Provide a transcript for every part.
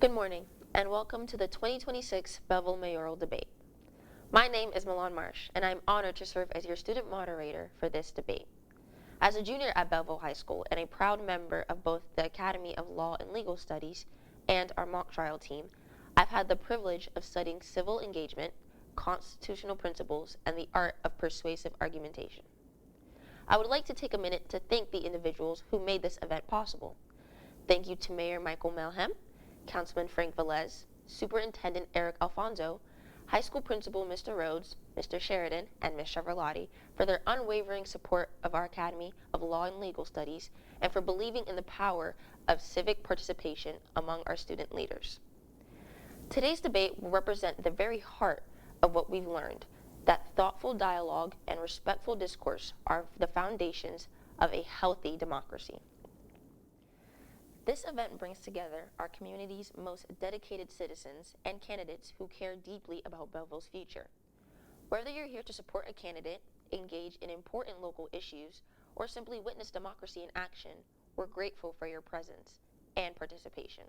Good morning, and welcome to the 2026 Belleville Mayoral Debate. My name is Milan Marsh, and I'm honored to serve as your student moderator for this debate. As a junior at Belleville High School and a proud member of both the Academy of Law and Legal Studies and our mock trial team, I've had the privilege of studying civil engagement, constitutional principles, and the art of persuasive argumentation. I would like to take a minute to thank the individuals who made this event possible. Thank you to Mayor Michael Melhem, Councilman Frank Velez, Superintendent Eric Alfonso, High School Principal Mr. Rhodes, Mr. Sheridan, and Ms. Cheverlotti for their unwavering support of our Academy of Law and Legal Studies and for believing in the power of civic participation among our student leaders. Today's debate will represent the very heart of what we've learned, that thoughtful dialogue and respectful discourse are the foundations of a healthy democracy. This event brings together our community's most dedicated citizens and candidates who care deeply about Belleville's future. Whether you're here to support a candidate, engage in important local issues, or simply witness democracy in action, we're grateful for your presence and participation.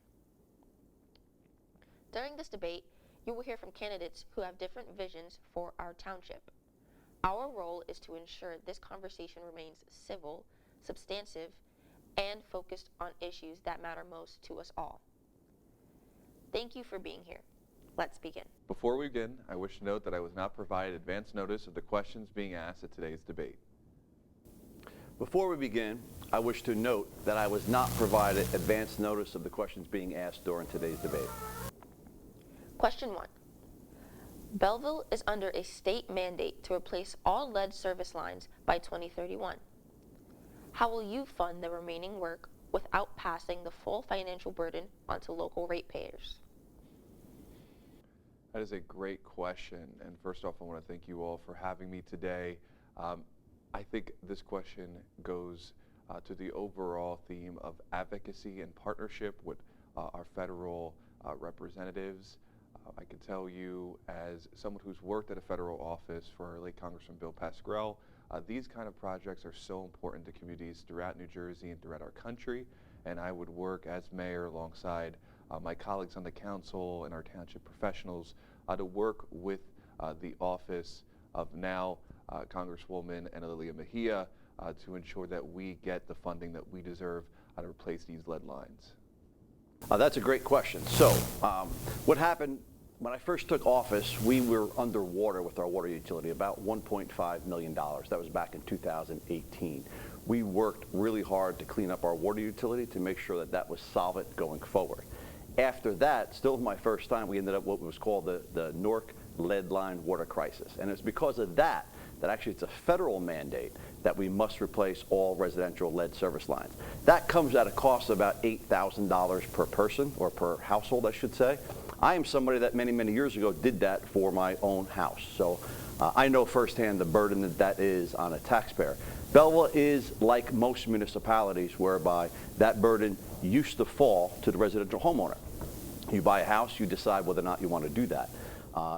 During this debate, you will hear from candidates who have different visions for our township. Our role is to ensure this conversation remains civil, substantive, and focused on issues that matter most to us all. Thank you for being here. Let's begin. Before we begin, I wish to note that I was not provided advance notice of the questions being asked at today's debate. Before we begin, I wish to note that I was not provided advance notice of the questions being asked during today's debate. Question 1. Belleville is under a state mandate to replace all lead service lines by 2031. How will you fund the remaining work without passing the full financial burden onto local ratepayers? That is a great question, and first off, I want to thank you all for having me today. I think this question goes to the overall theme of advocacy and partnership with our federal representatives. I can tell you, as someone who's worked at a federal office for late Congressman Bill Pascrell, these kind of projects are so important to communities throughout New Jersey and throughout our country, and I would work as mayor alongside my colleagues on the council and our township professionals to work with the office of now Congresswoman Annalia Mejia to ensure that we get the funding that we deserve to replace these lead lines. That's a great question. So what happened when I first took office, we were underwater with our water utility, about $1.5 million. That was back in 2018. We worked really hard to clean up our water utility to make sure that that was solvent going forward. After that, still my first time, we ended up what was called the Newark lead line water crisis. And it's because of that actually it's a federal mandate that we must replace all residential lead service lines. That comes at a cost of about $8,000 per person, or per household, I should say. I am somebody that many years ago did that for my own house. So I know firsthand the burden that is on a taxpayer. Belleville is like most municipalities whereby that burden used to fall to the residential homeowner. You buy a house, you decide whether or not you want to do that.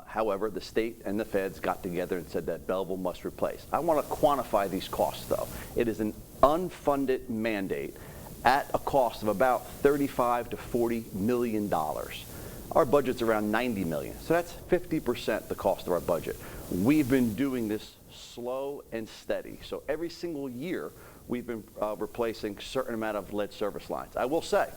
However, the state and the feds got together and said that Belleville must replace. I want to quantify these costs, though. It is an unfunded mandate at a cost of about $35 to $40 million. Our budget's around $90 million, so that's 50% the cost of our budget. We've been doing this slow and steady. So every single year, we've been replacing a certain amount of lead service lines. I will say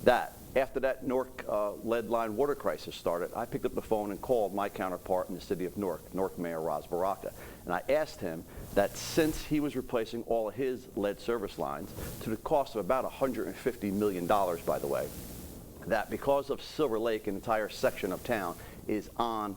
that after that Newark lead line water crisis started, I picked up the phone and called my counterpart in the city of Newark Mayor Ros Baraka, and I asked him that since he was replacing all of his lead service lines to the cost of about $150 million, by the way, that because of Silver Lake, an entire section of town is on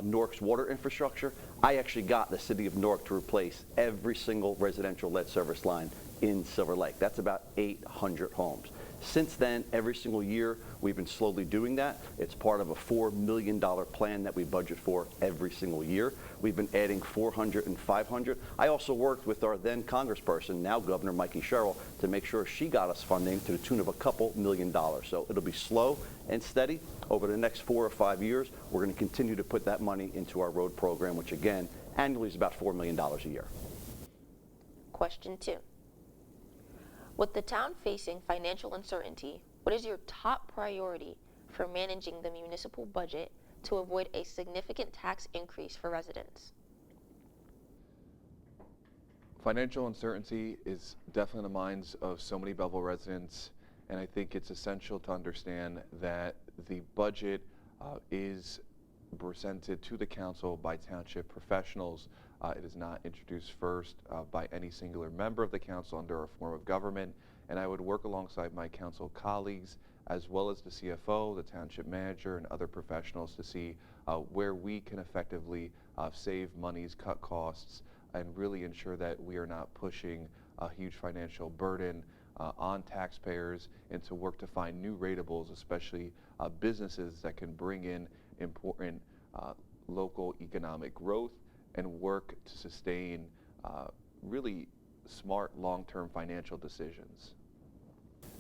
Newark's water infrastructure, I actually got the city of Newark to replace every single residential lead service line in Silver Lake. That's about 800 homes. Since then, every single year, we've been slowly doing that. It's part of a $4 million plan that we budget for every single year. We've been adding 400 and 500. I also worked with our then congressperson, now Governor Mikey Sherrill, to make sure she got us funding to the tune of a couple $1 million. So it'll be slow and steady. Over the next 4 or 5 years, we're going to continue to put that money into our road program, which again, annually is about $4 million a year. Question 2. With the town facing financial uncertainty, what is your top priority for managing the municipal budget to avoid a significant tax increase for residents? Financial uncertainty is definitely in the minds of so many Belleville residents, and I think it's essential to understand that the budget is presented to the council by township professionals. It is not introduced first by any singular member of the council under a form of government, and I would work alongside my council colleagues as well as the CFO, the township manager, and other professionals to see where we can effectively save monies, cut costs, and really ensure that we are not pushing a huge financial burden on taxpayers, and to work to find new ratables, especially businesses that can bring in important local economic growth and work to sustain really smart long-term financial decisions.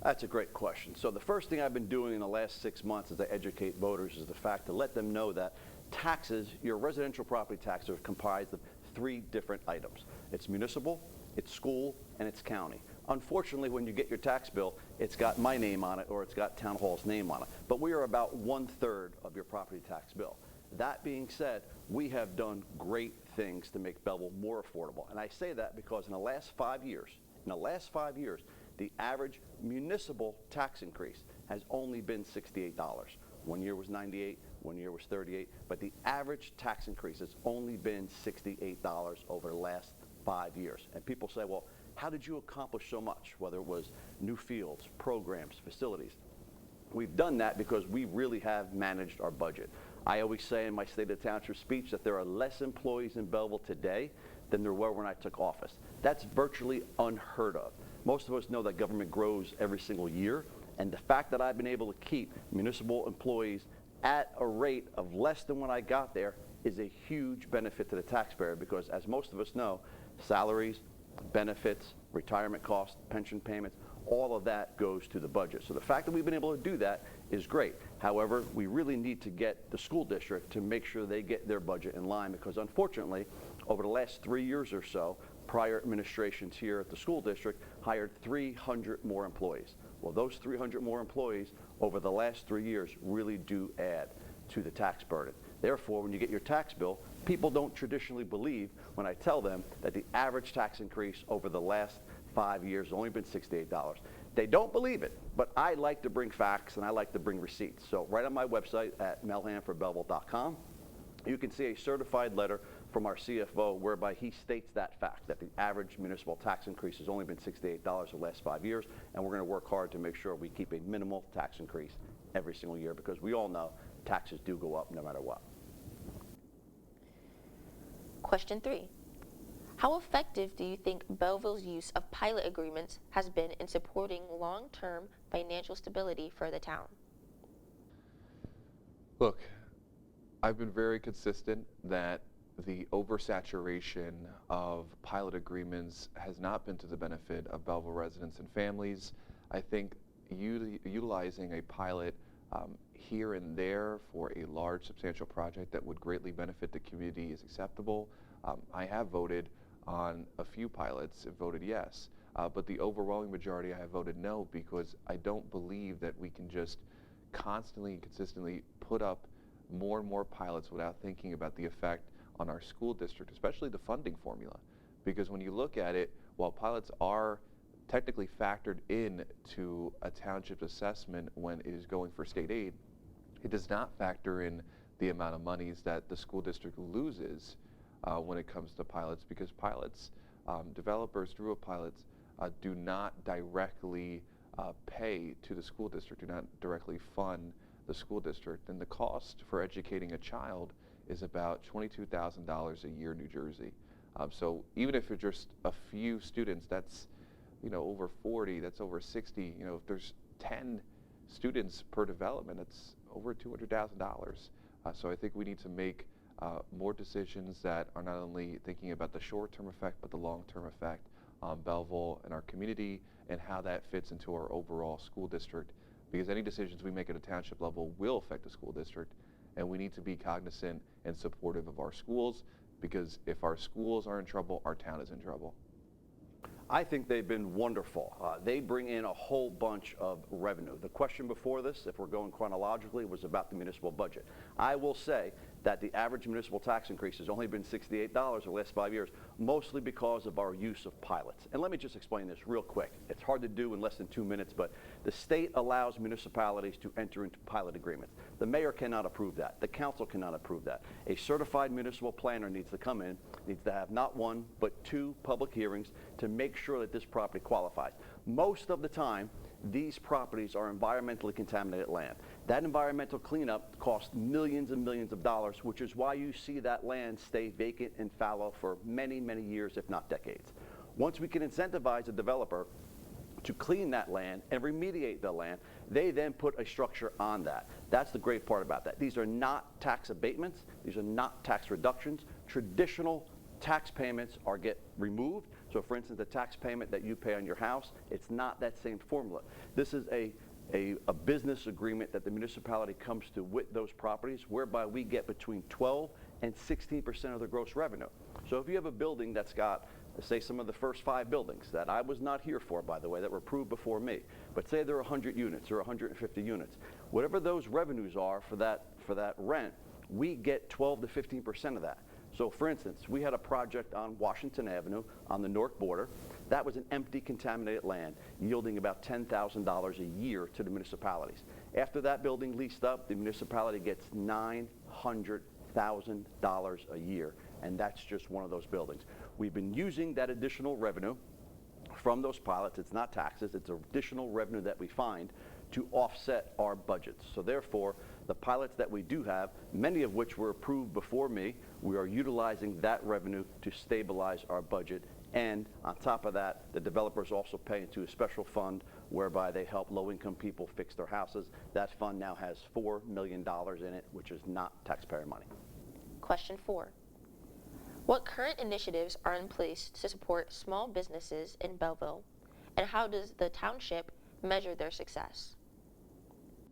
That's a great question. So the first thing I've been doing in the last 6 months as I educate voters is the fact to let them know that taxes, your residential property taxes, are comprised of 3 different items. It's municipal, it's school, and it's county. Unfortunately, when you get your tax bill, it's got my name on it or it's got Town Hall's name on it. But we are about 1/3 of your property tax bill. That being said, we have done great things to make Belleville more affordable. And I say that because in the last 5 years, the average municipal tax increase has only been $68. One year was 98, one year was 38, but the average tax increase has only been $68 over the last 5 years. And people say, well, how did you accomplish so much? Whether it was new fields, programs, facilities. We've done that because we really have managed our budget. I always say in my State of the Township speech that there are less employees in Belleville today than there were when I took office. That's virtually unheard of. Most of us know that government grows every single year, and the fact that I've been able to keep municipal employees at a rate of less than when I got there is a huge benefit to the taxpayer, because as most of us know, salaries, benefits, retirement costs, pension payments, all of that goes to the budget. So the fact that we've been able to do that is great. However, we really need to get the school district to make sure they get their budget in line, because unfortunately, over the last 3 years or so, prior administrations here at the school district hired 300 more employees. Well, those 300 more employees over the last 3 years really do add to the tax burden. Therefore, when you get your tax bill, people don't traditionally believe when I tell them that the average tax increase over the last 5 years has only been $68. They don't believe it, but I like to bring facts and I like to bring receipts. So right on my website at melhamforbelleville.com, you can see a certified letter from our CFO whereby he states that fact, that the average municipal tax increase has only been $68 the last 5 years, and we're going to work hard to make sure we keep a minimal tax increase every single year, because we all know taxes do go up no matter what. Question 3. How effective do you think Belleville's use of pilot agreements has been in supporting long-term financial stability for the town? Look, I've been very consistent that the oversaturation of pilot agreements has not been to the benefit of Belleville residents and families. I think utilizing a pilot here and there for a large, substantial project that would greatly benefit the community is acceptable. I have voted on a few pilots and voted yes, but the overwhelming majority I have voted no, because I don't believe that we can just constantly and consistently put up more and more pilots without thinking about the effect on our school district, especially the funding formula. Because when you look at it, while pilots are technically factored in to a township's assessment when it is going for state aid, it does not factor in the amount of monies that the school district loses when it comes to pilots, because pilots, developers through a pilots do not directly pay to the school district, do not directly fund the school district. And the cost for educating a child is about $22,000 a year in New Jersey. So even if it's just a few students, that's over 40, that's over 60. If there's 10 students per development, that's over $200,000. So I think we need to make more decisions that are not only thinking about the short-term effect, but the long-term effect on Belleville and our community, and how that fits into our overall school district. Because any decisions we make at a township level will affect the school district, and we need to be cognizant and supportive of our schools, because if our schools are in trouble, our town is in trouble. I think they've been wonderful. They bring in a whole bunch of revenue. The question before this, if we're going chronologically, was about the municipal budget. I will say that the average municipal tax increase has only been $68 over the last 5 years, mostly because of our use of pilots. And let me just explain this real quick. It's hard to do in less than 2 minutes, but the state allows municipalities to enter into pilot agreements. The mayor cannot approve that. The council cannot approve that. A certified municipal planner needs to come in, needs to have not one, but 2 public hearings to make sure that this property qualifies. Most of the time, these properties are environmentally contaminated land. That environmental cleanup costs millions and millions of dollars, which is why you see that land stay vacant and fallow for many, many years, if not decades. Once we can incentivize a developer to clean that land and remediate the land, they then put a structure on that. That's the great part about that. These are not tax abatements. These are not tax reductions. Traditional tax payments get removed. So for instance, the tax payment that you pay on your house, it's not that same formula. This is a business agreement that the municipality comes to with those properties, whereby we get between 12 and 16% of the gross revenue. So if you have a building that's got, say, some of the first 5 buildings that I was not here for, by the way, that were approved before me, but say there are 100 units or 150 units, whatever those revenues are for that rent, we get 12 to 15% of that. So for instance, we had a project on Washington Avenue on the Newark border. That was an empty, contaminated land, yielding about $10,000 a year to the municipalities. After that building leased up, the municipality gets $900,000 a year, and that's just one of those buildings. We've been using that additional revenue from those pilots. It's not taxes, it's additional revenue that we find to offset our budgets. So therefore, the pilots that we do have, many of which were approved before me, we are utilizing that revenue to stabilize our budget. And on top of that, the developers also pay into a special fund whereby they help low-income people fix their houses. That fund now has $4 million in it, which is not taxpayer money. Question 4. What current initiatives are in place to support small businesses in Belleville, and how does the township measure their success?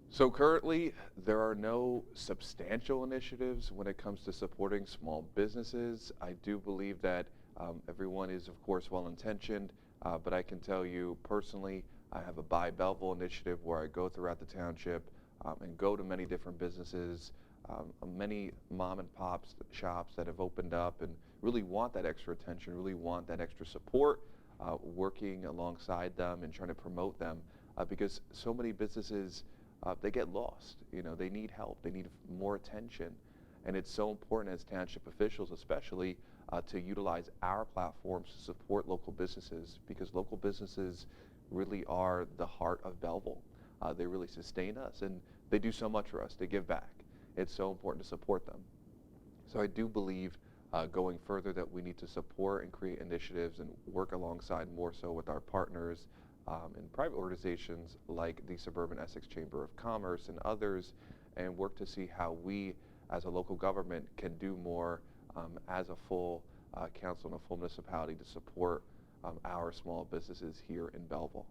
So currently, there are no substantial initiatives when it comes to supporting small businesses. I do believe that everyone is, of course, well-intentioned, but I can tell you personally, I have a Buy Belleville initiative where I go throughout the township and go to many different businesses, many mom and pop shops that have opened up and really want that extra attention, really want that extra support, working alongside them and trying to promote them because so many businesses they get lost. You know, they need help. They need more attention. And it's so important as township officials, especially, to utilize our platforms to support local businesses because local businesses really are the heart of Belleville. They really sustain us and they do so much for us. They give back. It's so important to support them. So I do believe going further that we need to support and create initiatives and work alongside more so with our partners in private organizations like the Suburban Essex Chamber of Commerce and others, and work to see how we as a local government can do more as a full council and a full municipality to support our small businesses here in Belleville.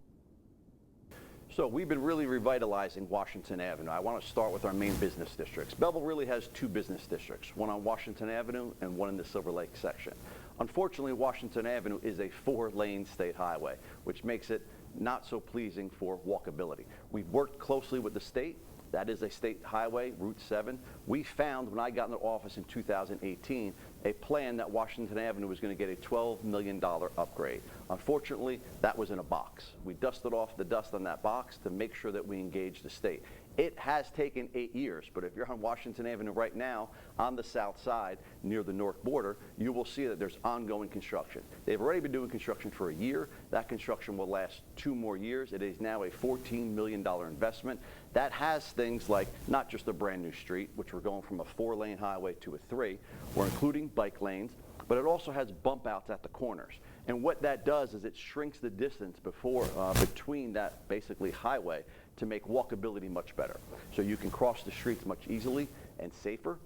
So we've been really revitalizing Washington Avenue. I want to start with our main business districts. Belleville really has 2 business districts, one on Washington Avenue and one in the Silver Lake section. Unfortunately, Washington Avenue is a 4-lane state highway, which makes it not so pleasing for walkability. We've worked closely with the state. That is a state highway, Route 7. We found, when I got into office in 2018, a plan that Washington Avenue was going to get a $12 million upgrade. Unfortunately, that was in a box. We dusted off the dust on that box to make sure that we engaged the state. It has taken 8 years, but if you're on Washington Avenue right now, on the south side, near the Newark border, you will see that there's ongoing construction. They've already been doing construction for a year. That construction will last 2 more years. It is now a $14 million investment. That has things like not just a brand new street, which we're going from a 4-lane highway to a 3. We're including bike lanes, but it also has bump outs at the corners. And what that does is it shrinks the distance between that basically highway to make walkability much better. So you can cross the streets much easily and safer.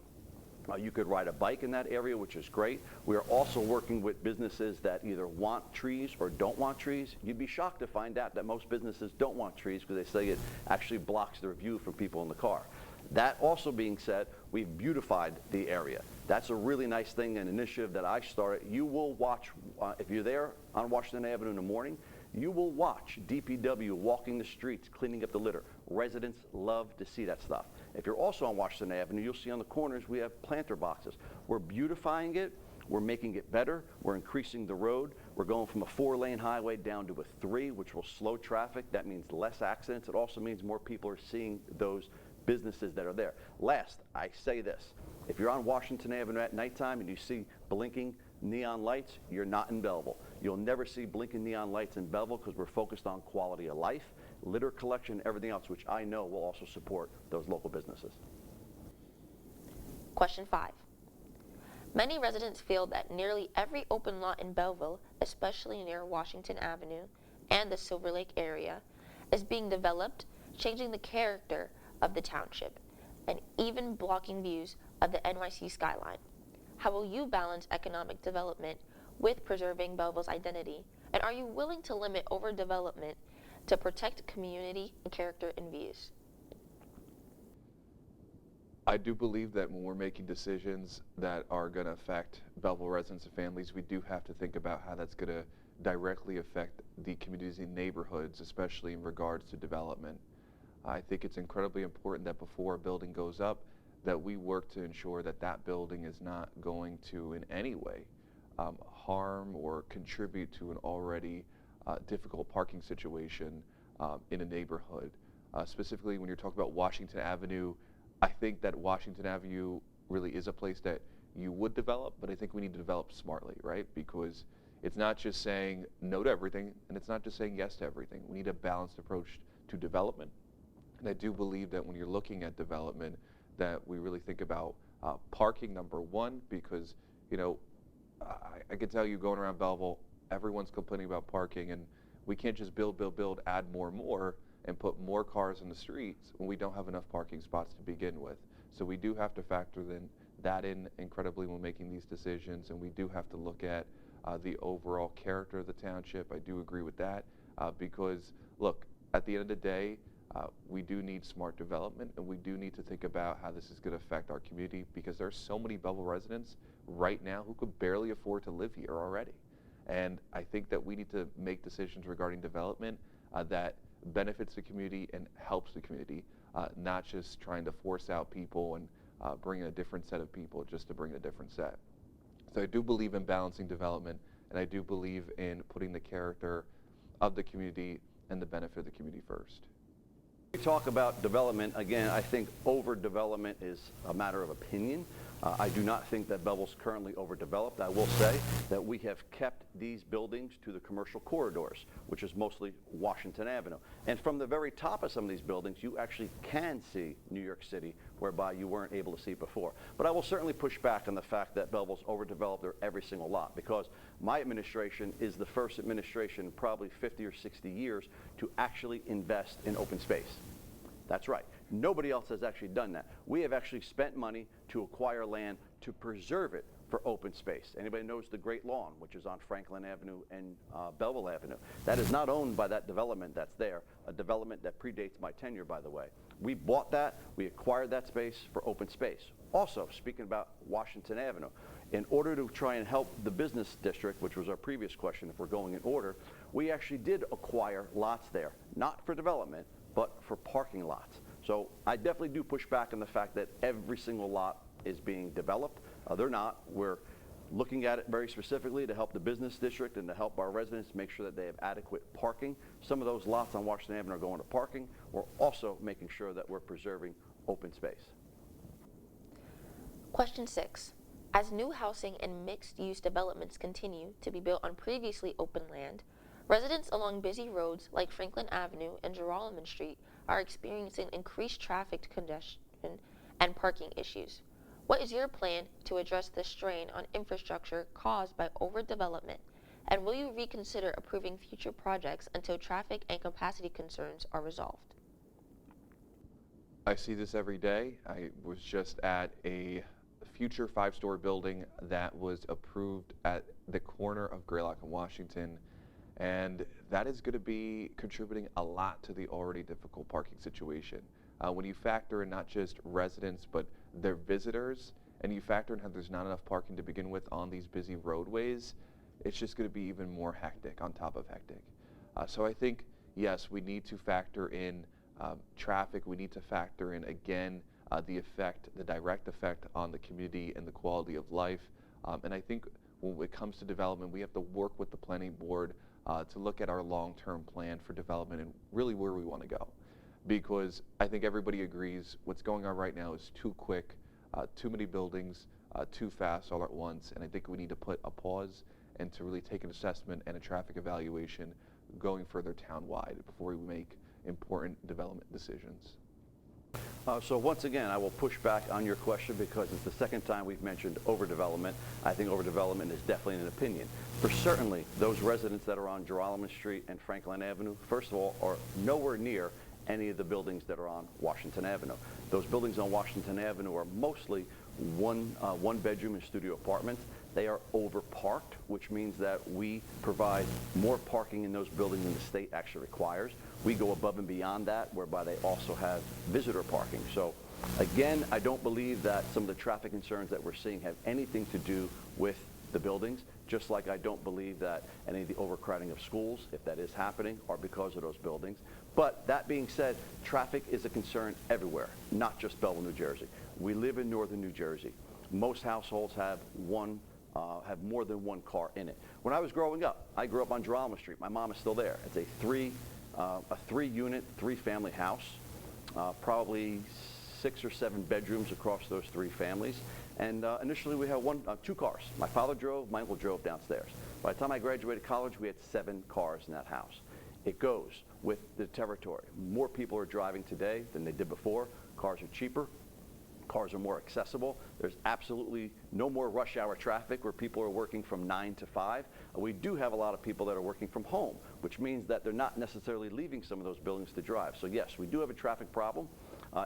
You could ride a bike in that area, which is great. We are also working with businesses that either want trees or don't want trees. You'd be shocked to find out that most businesses don't want trees because they say it actually blocks their view from people in the car. That also being said, we've beautified the area. That's a really nice thing, an initiative that I started. You will watch, if you're there on Washington Avenue in the morning, you will watch DPW walking the streets, cleaning up the litter. Residents love to see that stuff. If you're also on Washington Avenue, you'll see on the corners we have planter boxes. We're beautifying it. We're making it better. We're increasing the road. We're going from a 4-lane highway down to a 3, which will slow traffic. That means less accidents. It also means more people are seeing those businesses that are there. Last, I say this. If you're on Washington Avenue at nighttime and you see blinking neon lights, you're not in Belleville. You'll never see blinking neon lights in Belleville because we're focused on quality of life, litter collection, everything else, which I know will also support those local businesses. Question 5. Many residents feel that nearly every open lot in Belleville, especially near Washington Avenue and the Silver Lake area, is being developed, changing the character of the township, and even blocking views of the NYC skyline. How will you balance economic development with preserving Belleville's identity, and are you willing to limit overdevelopment to protect community and character and views? I do believe that when we're making decisions that are going to affect Belleville residents and families, we do have to think about how that's going to directly affect the communities and neighborhoods, especially in regards to development. I think it's incredibly important that before a building goes up, that we work to ensure that that building is not going to in any way harm or contribute to an already difficult parking situation in a neighborhood. Specifically, when you're talking about Washington Avenue, I think that Washington Avenue really is a place that you would develop, but I think we need to develop smartly, right? Because it's not just saying no to everything, and it's not just saying yes to everything. We need a balanced approach to development. And I do believe that when you're looking at development, that we really think about parking, number one, because, you know, I can tell you going around Belleville, everyone's complaining about parking, and we can't just build, add more and more, and put more cars in the streets when we don't have enough parking spots to begin with. So we do have to factor that in incredibly when making these decisions, and we do have to look at the overall character of the township. I do agree with that because, look, at the end of the day, we do need smart development, and we do need to think about how this is going to affect our community, because there are so many Belleville residents right now who could barely afford to live here already. And I think that we need to make decisions regarding development that benefits the community and helps the community, not just trying to force out people and bring in a different set of people just to bring a different set. So I do believe in balancing development, and I do believe in putting the character of the community and the benefit of the community first. We talk about development, again, I think overdevelopment is a matter of opinion. I do not think that Belleville's currently overdeveloped. I will say that we have kept these buildings to the commercial corridors, which is mostly Washington Avenue. And from the very top of some of these buildings, you actually can see New York City, whereby you weren't able to see before. But I will certainly push back on the fact that Belleville's overdeveloped or every single lot, because my administration is the first administration in probably 50 or 60 years to actually invest in open space. That's right. Nobody else has actually done that. We have actually spent money to acquire land to preserve it for open space. Anybody knows the Great Lawn, which is on Franklin Avenue and Belleville Avenue? That is not owned by that development that's there, a development that predates my tenure, by the way. We bought that, we acquired that space for open space. Also, speaking about Washington Avenue, in order to try and help the business district, which was our previous question, if we're going in order, we actually did acquire lots there, not for development, but for parking lots. So I definitely do push back on the fact that every single lot is being developed. They're not. We're looking at it very specifically to help the business district and to help our residents make sure that they have adequate parking. Some of those lots on Washington Avenue are going to parking. We're also making sure that we're preserving open space. Question 6. As new housing and mixed-use developments continue to be built on previously open land, residents along busy roads like Franklin Avenue and Geralman Street are experiencing increased traffic congestion and parking issues. What is your plan to address the strain on infrastructure caused by overdevelopment, and will you reconsider approving future projects until traffic and capacity concerns are resolved? I see this every day. I was just at a future 5-story building that was approved at the corner of Greylock and Washington, and that is going to be contributing a lot to the already difficult parking situation. when you factor in not just residents but their visitors, and you factor in how there's not enough parking to begin with on these busy roadways, it's just going to be even more hectic on top of hectic. So I think, yes, we need to factor in traffic. We need to factor in, again, the direct effect on the community and the quality of life. And I think when it comes to development, we have to work with the planning board to look at our long-term plan for development and really where we want to go. Because I think everybody agrees what's going on right now is too quick, too many buildings, too fast all at once. And I think we need to put a pause and to really take an assessment and a traffic evaluation going further town-wide before we make important development decisions. So once again, I will push back on your question because it's the second time we've mentioned overdevelopment. I think overdevelopment is definitely an opinion. For certainly those residents that are on Gerolman Street and Franklin Avenue, first of all, are nowhere near any of the buildings that are on Washington Avenue. Those buildings on Washington Avenue are mostly one bedroom and studio apartments. They are overparked, which means that we provide more parking in those buildings than the state actually requires. We go above and beyond that, whereby they also have visitor parking. So again, I don't believe that some of the traffic concerns that we're seeing have anything to do with the buildings, just like I don't believe that any of the overcrowding of schools, if that is happening, are because of those buildings. But that being said, traffic is a concern everywhere, not just Belleville, New Jersey. We live in northern New Jersey. Most households have more than one car in it. When I was growing up, I grew up on Gerolman Street. My mom is still there. It's a three-unit, three-family house, probably 6 or 7 bedrooms across those 3 families. And initially we had 2 cars. My father drove, my uncle drove downstairs. By the time I graduated college, we had 7 cars in that house. It goes with the territory. More people are driving today than they did before. Cars are cheaper. Cars are more accessible. There's absolutely no more rush hour traffic where people are working from 9 to 5. We do have a lot of people that are working from home, which means that they're not necessarily leaving some of those buildings to drive. So yes, we do have a traffic problem.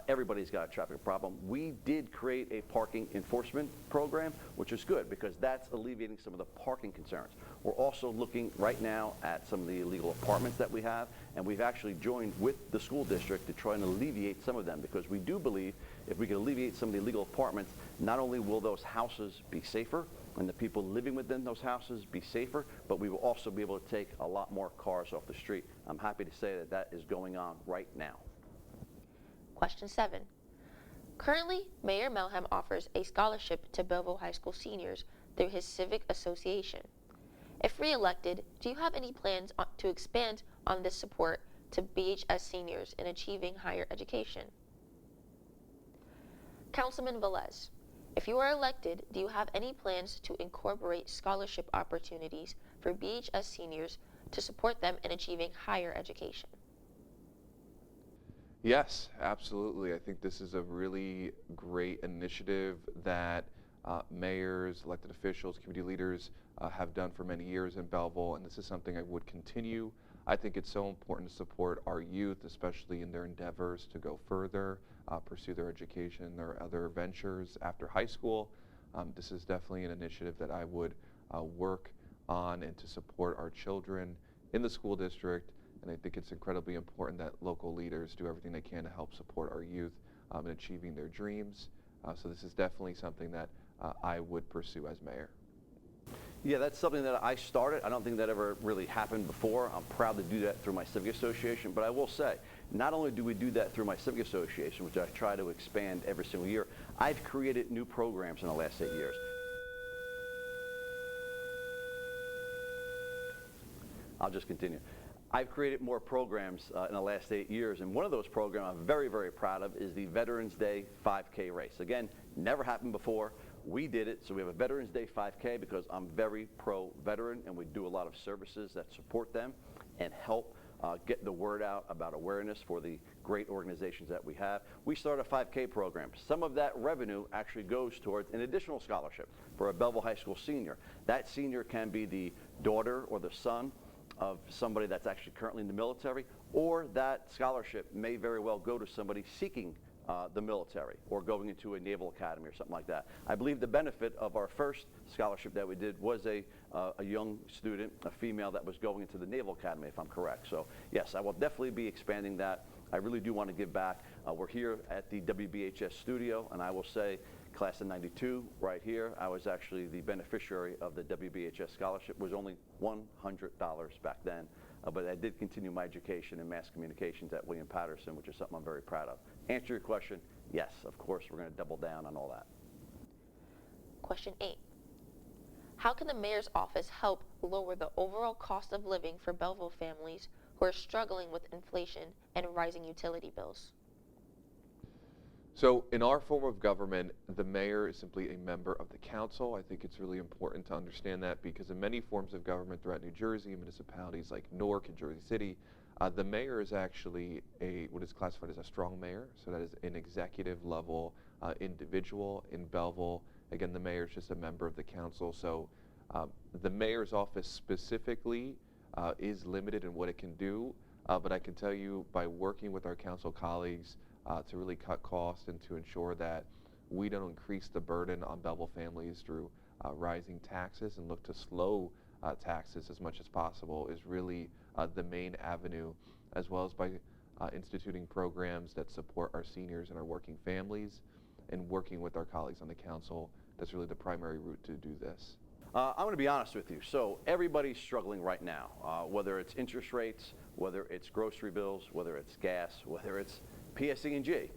Everybody's got a traffic problem. We did create a parking enforcement program, which is good because that's alleviating some of the parking concerns. We're also looking right now at some of the illegal apartments that we have, and we've actually joined with the school district to try and alleviate some of them, because we do believe if we can alleviate some of the illegal apartments, not only will those houses be safer and the people living within those houses be safer, but we will also be able to take a lot more cars off the street. I'm happy to say that that is going on right now. Question 7. Currently, Mayor Melham offers a scholarship to Belleville High School seniors through his civic association. If re-elected, do you have any plans to expand on this support to BHS seniors in achieving higher education? Councilman Velez, if you are elected, do you have any plans to incorporate scholarship opportunities for BHS seniors to support them in achieving higher education? Yes, absolutely. I think this is a really great initiative that mayors, elected officials, community leaders have done for many years in Belleville, and this is something I would continue. I think it's so important to support our youth, especially in their endeavors to go further, pursue their education, their other ventures after high school. This is definitely an initiative that I would work on and to support our children in the school district. And I think it's incredibly important that local leaders do everything they can to help support our youth in achieving their dreams. So this is definitely something that I would pursue as mayor. Yeah, that's something that I started. I don't think that ever really happened before. I'm proud to do that through my civic association. But I will say, not only do we do that through my civic association, which I try to expand every single year, I've created new programs in the last 8 years. I'll just continue. I've created more programs in the last 8 years, and one of those programs I'm very, very proud of is the Veterans Day 5K race. Again, never happened before. We did it, so we have a Veterans Day 5K because I'm very pro-veteran, and we do a lot of services that support them and help get the word out about awareness for the great organizations that we have. We started a 5K program. Some of that revenue actually goes towards an additional scholarship for a Belleville High School senior. That senior can be the daughter or the son of somebody that's actually currently in the military, or that scholarship may very well go to somebody seeking the military or going into a naval academy or something like that. I believe the benefit of our first scholarship that we did was a young student, a female that was going into the naval academy, if I'm correct. So yes, I will definitely be expanding that. I really do want to give back. We're here at the WBHS studio, and I will say, class of '92, right here, I was actually the beneficiary of the WBHS scholarship. It was only $100 back then, but I did continue my education in mass communications at William Patterson, which is something I'm very proud of. Answer your question, yes, of course, we're going to double down on all that. Question 8. How can the mayor's office help lower the overall cost of living for Belleville families who are struggling with inflation and rising utility bills? So in our form of government, the mayor is simply a member of the council. I think it's really important to understand that because in many forms of government throughout New Jersey, municipalities like Newark and Jersey City, the mayor is actually what is classified as a strong mayor. So that is an executive level individual. In Belleville, again, the mayor is just a member of the council. So the mayor's office specifically is limited in what it can do. But I can tell you by working with our council colleagues, to really cut costs and to ensure that we don't increase the burden on Belleville families through rising taxes and look to slow taxes as much as possible is really the main avenue, as well as by instituting programs that support our seniors and our working families and working with our colleagues on the council. That's really the primary route to do this. I'm going to be honest with you. So everybody's struggling right now, whether it's interest rates, whether it's grocery bills, whether it's gas, whether it's PSE&G.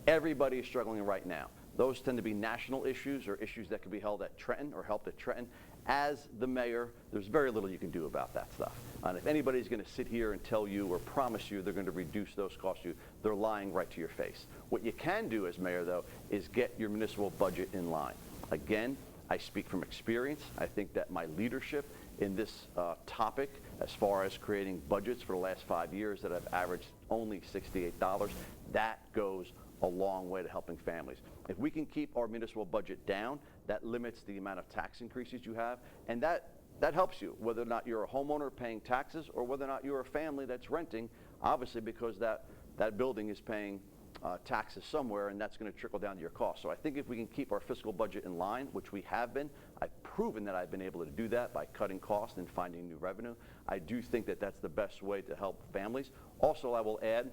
Everybody is struggling right now. Those tend to be national issues or issues that can be held at Trenton or helped at Trenton. As the mayor, there's very little you can do about that stuff. And if anybody's going to sit here and tell you or promise you they're going to reduce those costs to you, they're lying right to your face. What you can do as mayor, though, is get your municipal budget in line. Again, I speak from experience. I think that my leadership in this topic, as far as creating budgets for the last 5 years that have averaged only $68, that goes a long way to helping families. If we can keep our municipal budget down, that limits the amount of tax increases you have, and that helps you, whether or not you're a homeowner paying taxes or whether or not you're a family that's renting, obviously because that building is paying taxes somewhere, and that's going to trickle down to your costs. So I think if we can keep our fiscal budget in line, which we have been, I've proven that I've been able to do that by cutting costs and finding new revenue. I do think that that's the best way to help families. Also, I will add,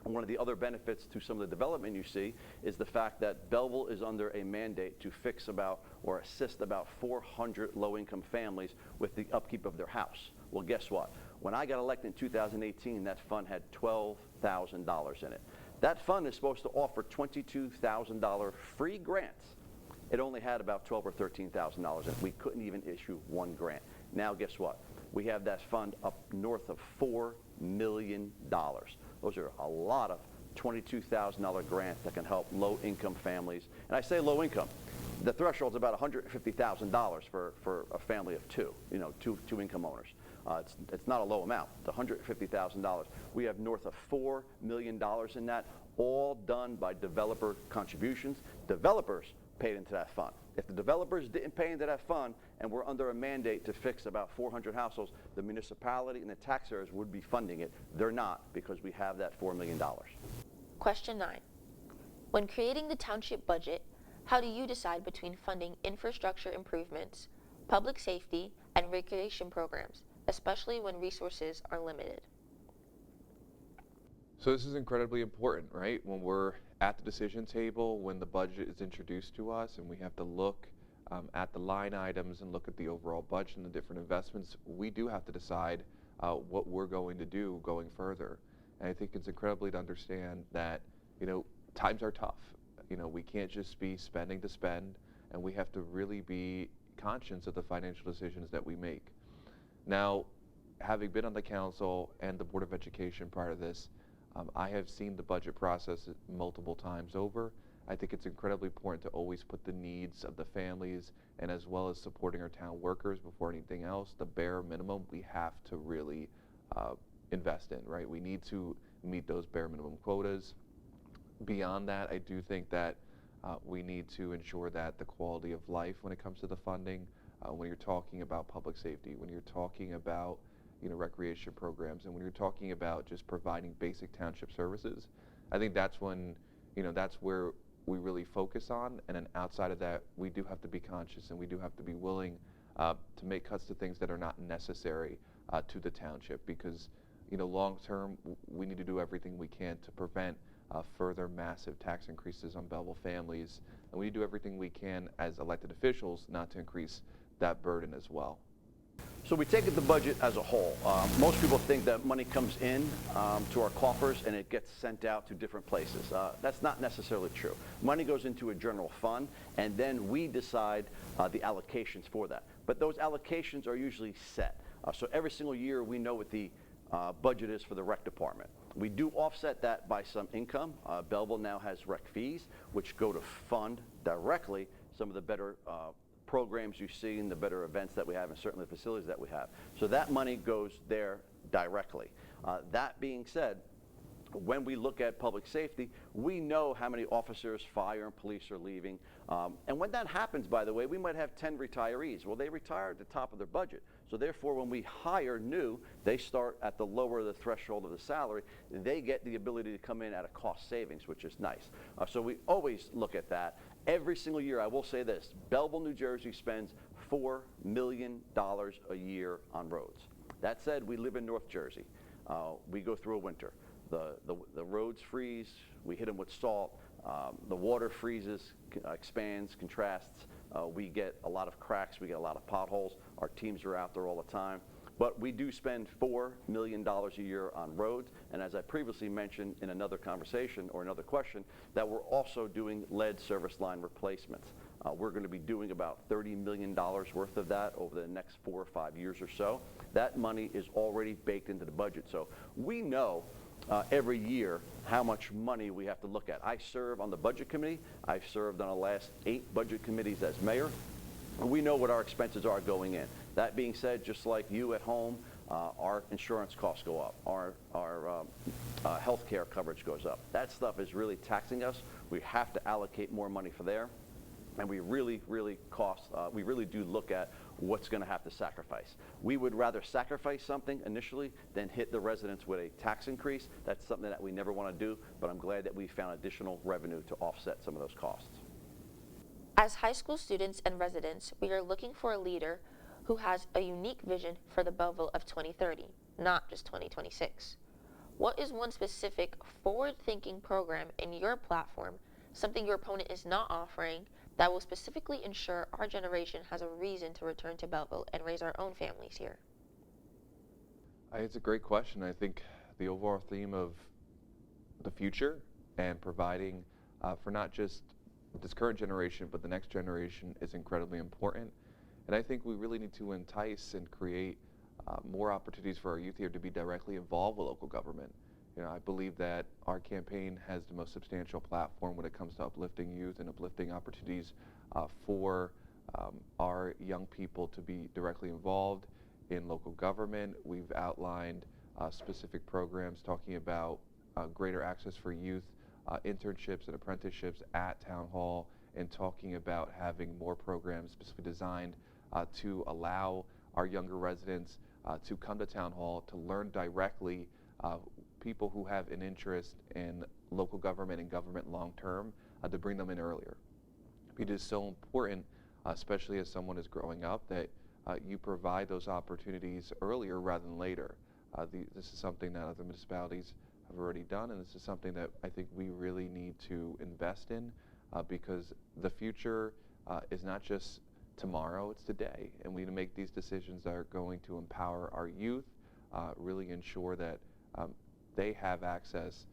one of the other benefits to some of the development you see is the fact that Belleville is under a mandate to fix about or assist about 400 low-income families with the upkeep of their house. Well, guess what? When I got elected in 2018, that fund had $12,000 in it. That fund is supposed to offer $22,000 free grants. It only had about $12,000 or $13,000 in it. We couldn't even issue one grant. Now, guess what? We have that fund up north of $4 million. Those are a lot of $22,000 grants that can help low-income families. And I say low income. The threshold is about $150,000 for a family of two income owners. It's not a low amount. It's $150,000. We have north of $4 million in that, all done by developer contributions. Developers paid into that fund. If the developers didn't pay into that fund and we're under a mandate to fix about 400 households, the municipality and the taxpayers would be funding it. They're not, because we have that $4 million. Question 9. When creating the township budget, how do you decide between funding infrastructure improvements, public safety, and recreation programs, especially when resources are limited? So this is incredibly important, right? When we're at the decision table, when the budget is introduced to us and we have to look at the line items and look at the overall budget and the different investments, we do have to decide what we're going to do going further. And I think it's incredibly to understand that, times are tough. We can't just be spending to spend, and we have to really be conscious of the financial decisions that we make. Now, having been on the council and the Board of Education prior to this, I have seen the budget process multiple times over. I think it's incredibly important to always put the needs of the families and as well as supporting our town workers before anything else. The bare minimum we have to really invest in, right? We need to meet those bare minimum quotas. Beyond that, I do think that we need to ensure that the quality of life when it comes to the funding, when you're talking about public safety, when you're talking about recreation programs, and when you're talking about just providing basic township services, I think that's when, that's where we really focus on. And then outside of that, we do have to be conscious and we do have to be willing to make cuts to things that are not necessary to the township, because, long term, we need to do everything we can to prevent further massive tax increases on Belleville families. And we need to do everything we can as elected officials not to increase that burden as well. So we take the budget as a whole. Most people think that money comes in to our coffers and it gets sent out to different places. That's not necessarily true. Money goes into a general fund, and then we decide the allocations for that. But those allocations are usually set. So every single year we know what the budget is for the rec department. We do offset that by some income. Belleville now has rec fees, which go to fund directly some of the better programs you see and the better events that we have, and certainly the facilities that we have. So that money goes there directly. That being said, when we look at public safety, we know how many officers, fire, and police are leaving. And when that happens, by the way, we might have 10 retirees. Well, they retire at the top of their budget. So therefore, when we hire new, they start at the lower of the threshold of the salary. They get the ability to come in at a cost savings, which is nice. So we always look at that. Every single year, I will say this, Belleville, New Jersey spends $4 million a year on roads. That said, we live in North Jersey. We go through a winter. The roads freeze, we hit them with salt, the water freezes, expands, contrasts, we get a lot of cracks, we get a lot of potholes, our teams are out there all the time. But we do spend $4 million a year on roads, and as I previously mentioned in another conversation or another question, that we're also doing lead service line replacements. We're going to be doing about $30 million worth of that over the next 4 or 5 years or so. That money is already baked into the budget, so we know every year how much money we have to look at. I serve on the budget committee. I've served on the last 8 budget committees as mayor. We know what our expenses are going in. That being said, just like you at home, our insurance costs go up. Our health care coverage goes up. That stuff is really taxing us. We have to allocate more money for there. And we really do look at what's going to have to sacrifice. We would rather sacrifice something initially than hit the residents with a tax increase. That's something that we never want to do, but I'm glad that we found additional revenue to offset some of those costs. As high school students and residents, we are looking for a leader who has a unique vision for the Belleville of 2030, not just 2026. What is one specific forward-thinking program in your platform, something your opponent is not offering, that will specifically ensure our generation has a reason to return to Belleville and raise our own families here? It's a great question. I think the overall theme of the future and providing for not just this current generation, but the next generation is incredibly important. And I think we really need to entice and create more opportunities for our youth here to be directly involved with local government. You know, I believe that our campaign has the most substantial platform when it comes to uplifting youth and uplifting opportunities for our young people to be directly involved in local government. We've outlined specific programs talking about greater access for youth, internships and apprenticeships at Town Hall, and talking about having more programs specifically designed to allow our younger residents to come to Town Hall to learn directly, people who have an interest in local government and government long term, to bring them in earlier. It is so important, especially as someone is growing up, that you provide those opportunities earlier rather than later. This is something that other municipalities have already done, and this is something that I think we really need to invest in, because the future is not just tomorrow, it's today, and we need to make these decisions that are going to empower our youth, really ensure that they have access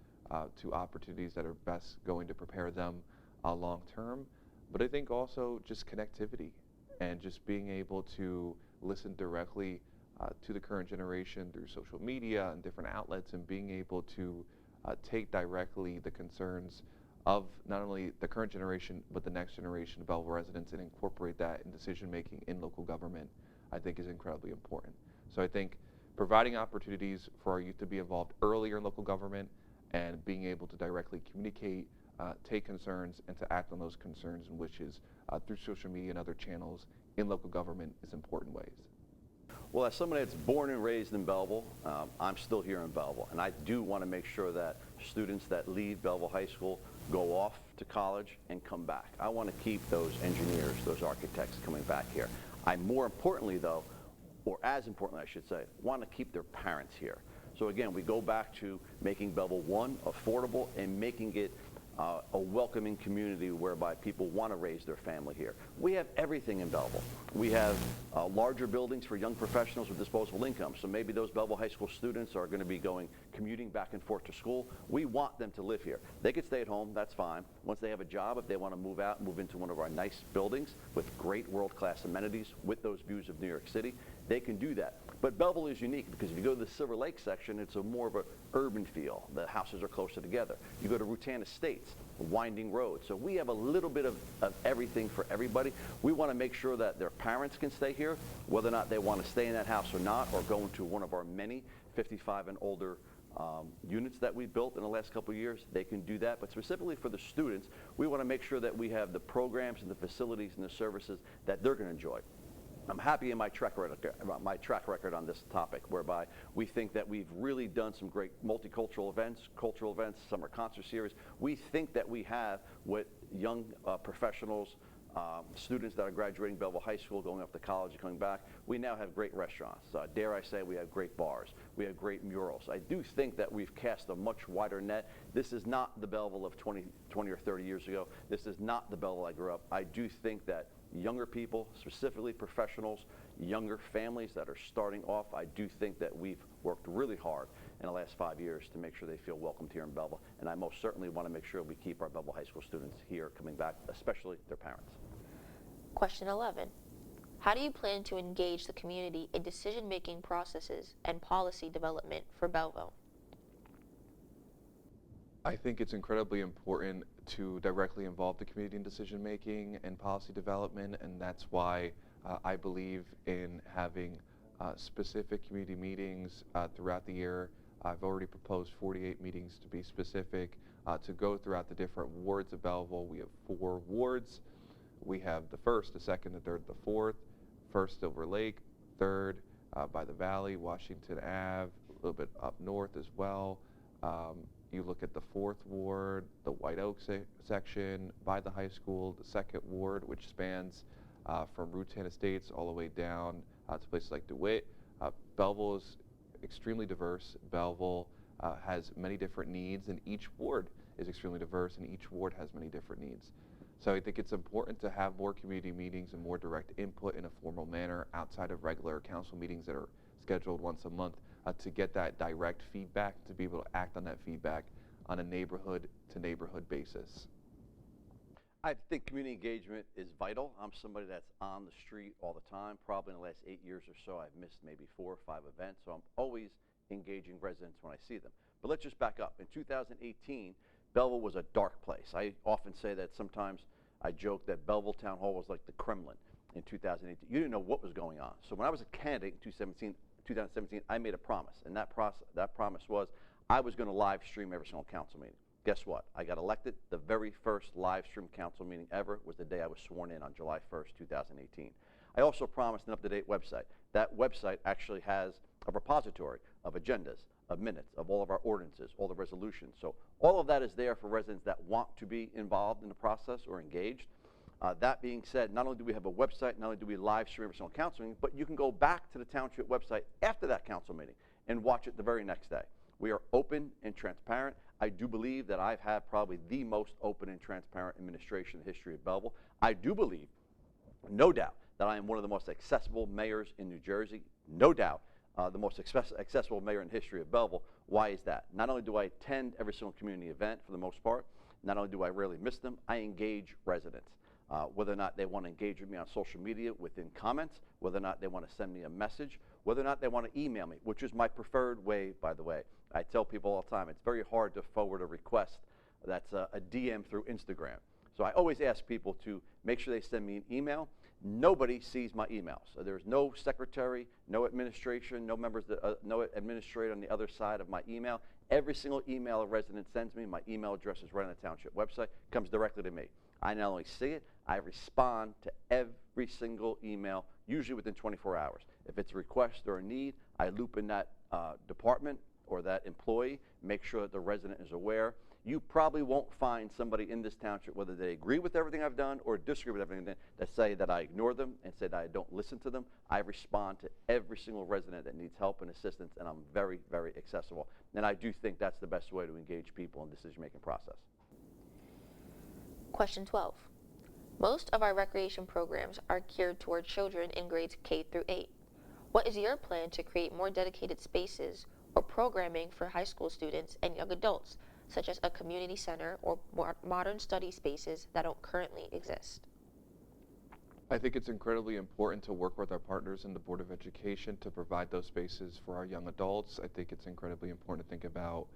to opportunities that are best going to prepare them long term. But I think also just connectivity and just being able to listen directly to the current generation through social media and different outlets, and being able to take directly the concerns of not only the current generation but the next generation of Belleville residents and incorporate that in decision making in local government, I think is incredibly important. So I think providing opportunities for our youth to be involved earlier in local government and being able to directly communicate, take concerns, and to act on those concerns and wishes through social media and other channels in local government is important ways. Well, as someone that's born and raised in Belleville, I'm still here in Belleville, and I do want to make sure that students that leave Belleville High School go off to college and come back. I want to keep those engineers, those architects coming back here. I more importantly, though, or as importantly I should say, want to keep their parents here. So again, we go back to making Belleville, one, affordable, and making it a welcoming community whereby people want to raise their family here. We have everything in Belleville. We have larger buildings for young professionals with disposable income. So maybe those Belleville High School students are going to be commuting back and forth to school. We want them to live here. They could stay at home, that's fine. Once they have a job, if they want to move out, move into one of our nice buildings with great world-class amenities, with those views of New York City, they can do that. But Belleville is unique because if you go to the Silver Lake section, it's more of an urban feel. The houses are closer together. You go to Rutan Estates, winding road. So we have a little bit of everything for everybody. We want to make sure that their parents can stay here, whether or not they want to stay in that house or not, or go into one of our many 55 and older units that we built in the last couple of years. They can do that. But specifically for the students, we want to make sure that we have the programs and the facilities and the services that they're going to enjoy. I'm happy in my track record on this topic, whereby we think that we've really done some great multicultural events, cultural events, summer concert series. We think that we have what young professionals, students that are graduating Belleville High School, going up to college and coming back, we now have great restaurants. Dare I say, we have great bars. We have great murals. I do think that we've cast a much wider net. This is not the Belleville of 20 or 30 years ago. This is not the Belleville I grew up. I do think that younger people, specifically professionals, younger families that are starting off, I do think that we've worked really hard in the last 5 years to make sure they feel welcomed here in Belleville. And I most certainly want to make sure we keep our Belleville High School students here coming back, especially their parents. Question 11. How do you plan to engage the community in decision-making processes and policy development for Belleville? I think it's incredibly important to directly involve the community in decision making and policy development, and that's why I believe in having specific community meetings throughout the year. I've already proposed 48 meetings to be specific to go throughout the different wards of Belleville. We have 4 wards. We have the 1st, the 2nd, the 3rd, the 4th. 1st, Silver Lake. 3rd, by the Valley, Washington Ave, a little bit up north as well. You look at the 4th ward, the White Oak section, by the high school, the 2nd ward, which spans from Rutan Estates all the way down to places like DeWitt. Belleville is extremely diverse. Belleville has many different needs, and each ward is extremely diverse, and each ward has many different needs. So I think it's important to have more community meetings and more direct input in a formal manner outside of regular council meetings that are scheduled once a month to get that direct feedback, to be able to act on that feedback on a neighborhood-to-neighborhood basis. I think community engagement is vital. I'm somebody that's on the street all the time. Probably in the last 8 years or so, I've missed maybe 4 or 5 events, so I'm always engaging residents when I see them. But let's just back up. In 2018, Belleville was a dark place. I often say that sometimes I joke that Belleville Town Hall was like the Kremlin in 2018. You didn't know what was going on. So when I was a candidate in 2017, I made a promise, and that promise was I was going to live stream every single council meeting. Guess what? I got elected. The very first live stream council meeting ever was the day I was sworn in on July 1st, 2018. I also promised an up-to-date website. That website actually has a repository of agendas, of minutes, of all of our ordinances, all the resolutions. So all of that is there for residents that want to be involved in the process or engaged. That being said, not only do we have a website, not only do we live stream every single council meeting, but you can go back to the township website after that council meeting and watch it the very next day. We are open and transparent. I do believe that I've had probably the most open and transparent administration in the history of Belleville. I do believe, no doubt, that I am one of the most accessible mayors in New Jersey. No doubt, the most accessible mayor in the history of Belleville. Why is that? Not only do I attend every single community event for the most part, not only do I rarely miss them, I engage residents. Whether or not they want to engage with me on social media within comments, whether or not they want to send me a message, whether or not they want to email me, which is my preferred way, by the way. I tell people all the time, it's very hard to forward a request that's a DM through Instagram. So I always ask people to make sure they send me an email. Nobody sees my emails. So there's no secretary, no administration, no members, no administrator on the other side of my email. Every single email a resident sends me, my email address is right on the township website, comes directly to me. I not only see it, I respond to every single email, usually within 24 hours. If it's a request or a need, I loop in that department or that employee, make sure that the resident is aware. You probably won't find somebody in this township, whether they agree with everything I've done or disagree with everything I've done, that say that I ignore them and say that I don't listen to them. I respond to every single resident that needs help and assistance, and I'm very, very accessible. And I do think that's the best way to engage people in the decision-making process. Question 12. Most of our recreation programs are geared toward children in grades K through 8. What is your plan to create more dedicated spaces or programming for high school students and young adults, such as a community center or more modern study spaces that don't currently exist? I think it's incredibly important to work with our partners in the Board of Education to provide those spaces for our young adults. I think it's incredibly important to think about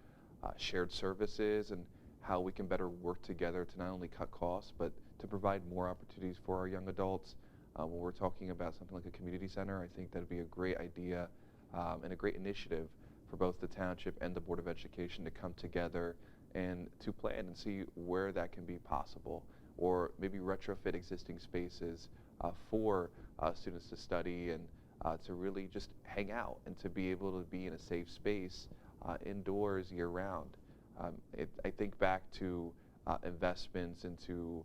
shared services and how we can better work together to not only cut costs, but to provide more opportunities for our young adults. When we're talking about something like a community center, I think that would be a great idea and a great initiative for both the township and the Board of Education to come together and to plan and see where that can be possible, or maybe retrofit existing spaces for students to study and to really just hang out and to be able to be in a safe space indoors year-round. I think back to investments into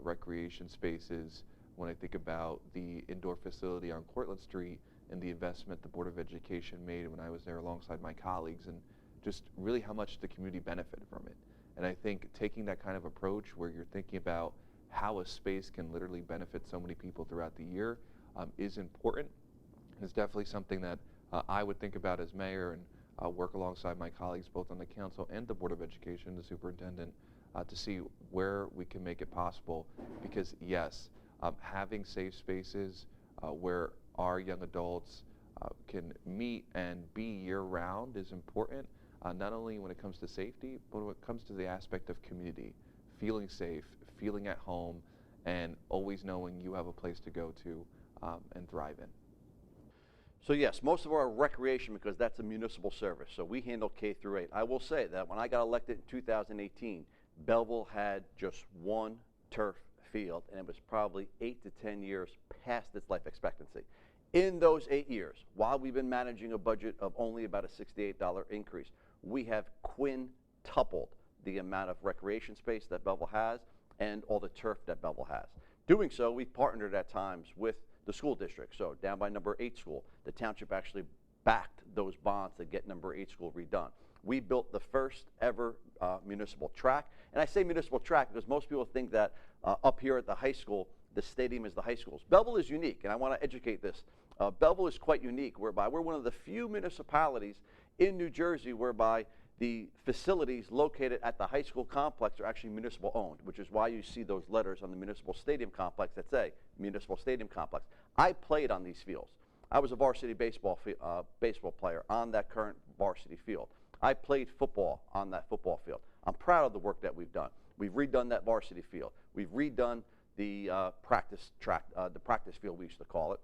recreation spaces when I think about the indoor facility on Cortlandt Street and the investment the Board of Education made when I was there alongside my colleagues, and just really how much the community benefited from it. And I think taking that kind of approach where you're thinking about how a space can literally benefit so many people throughout the year is important. It's definitely something that I would think about as mayor and work alongside my colleagues both on the council and the Board of Education, the superintendent, to see where we can make it possible. Because yes, having safe spaces where our young adults can meet and be year-round is important, not only when it comes to safety, but when it comes to the aspect of community, feeling safe, feeling at home, and always knowing you have a place to go to and thrive in. So yes, most of our recreation, because that's a municipal service, so we handle K through 8. I will say that when I got elected in 2018, Belleville had just one turf field, and it was probably 8 to 10 years past its life expectancy. In those 8 years, while we've been managing a budget of only about a $68 increase, we have quintupled the amount of recreation space that Belleville has and all the turf that Belleville has. Doing so, we've partnered at times with the school district. So down by number 8 school, the township actually backed those bonds to get number 8 school redone. We built the first ever municipal track. And I say municipal track because most people think that up here at the high school, the stadium is the high school's. Belleville is unique, and I want to educate this. Belleville is quite unique, whereby we're one of the few municipalities in New Jersey whereby the facilities located at the high school complex are actually municipal owned, which is why you see those letters on the municipal stadium complex that say municipal stadium complex. I played on these fields. I was a varsity baseball player on that current varsity field. I played football on that football field. I'm proud of the work that we've done. We've redone that varsity field. We've redone the practice track, the practice field we used to call it.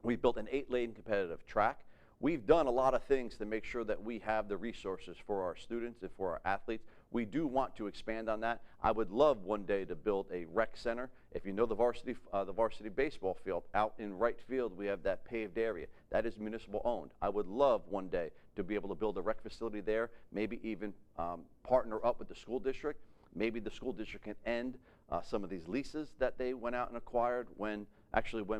We've built an 8-lane competitive track. We've done a lot of things to make sure that we have the resources for our students and for our athletes. We do want to expand on that. I would love one day to build a rec center. If you know the varsity baseball field, out in right field, we have that paved area. That is municipal owned. I would love one day to be able to build a rec facility there, maybe even partner up with the school district. Maybe the school district can end some of these leases that they went out and acquired when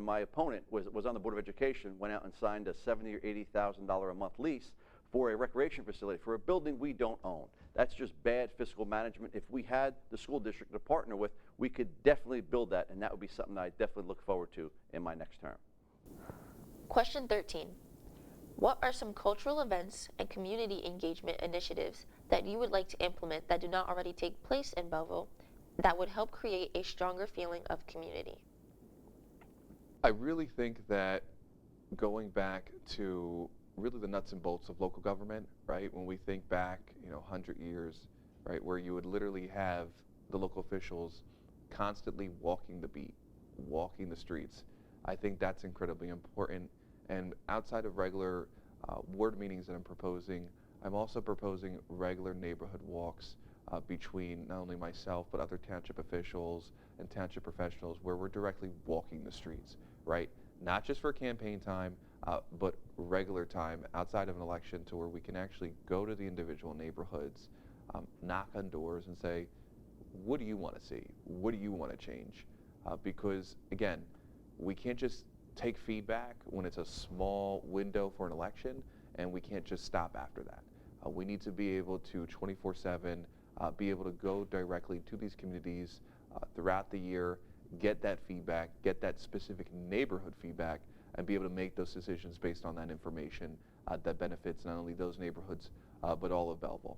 my opponent was on the Board of Education, went out and signed a $70,000 or $80,000 a month lease for a recreation facility for a building we don't own. That's just bad fiscal management. If we had the school district to partner with, we could definitely build that, and that would be something that I definitely look forward to in my next term. Question 13. What are some cultural events and community engagement initiatives that you would like to implement that do not already take place in Belleville that would help create a stronger feeling of community? I really think that going back to really the nuts and bolts of local government, right? When we think back, 100 years, right, where you would literally have the local officials constantly walking the beat, walking the streets. I think that's incredibly important. And outside of regular ward meetings that I'm proposing, I'm also proposing regular neighborhood walks between not only myself but other township officials and township professionals where we're directly walking the streets, right? Not just for campaign time, but regular time outside of an election to where we can actually go to the individual neighborhoods knock on doors and say, what do you want to see? What do you want to change? Because again, we can't just take feedback when it's a small window for an election, and we can't just stop after that. We need to be able to 24/7 be able to go directly to these communities throughout the year, get that feedback, get that specific neighborhood feedback, and be able to make those decisions based on that information that benefits not only those neighborhoods but all of Belleville.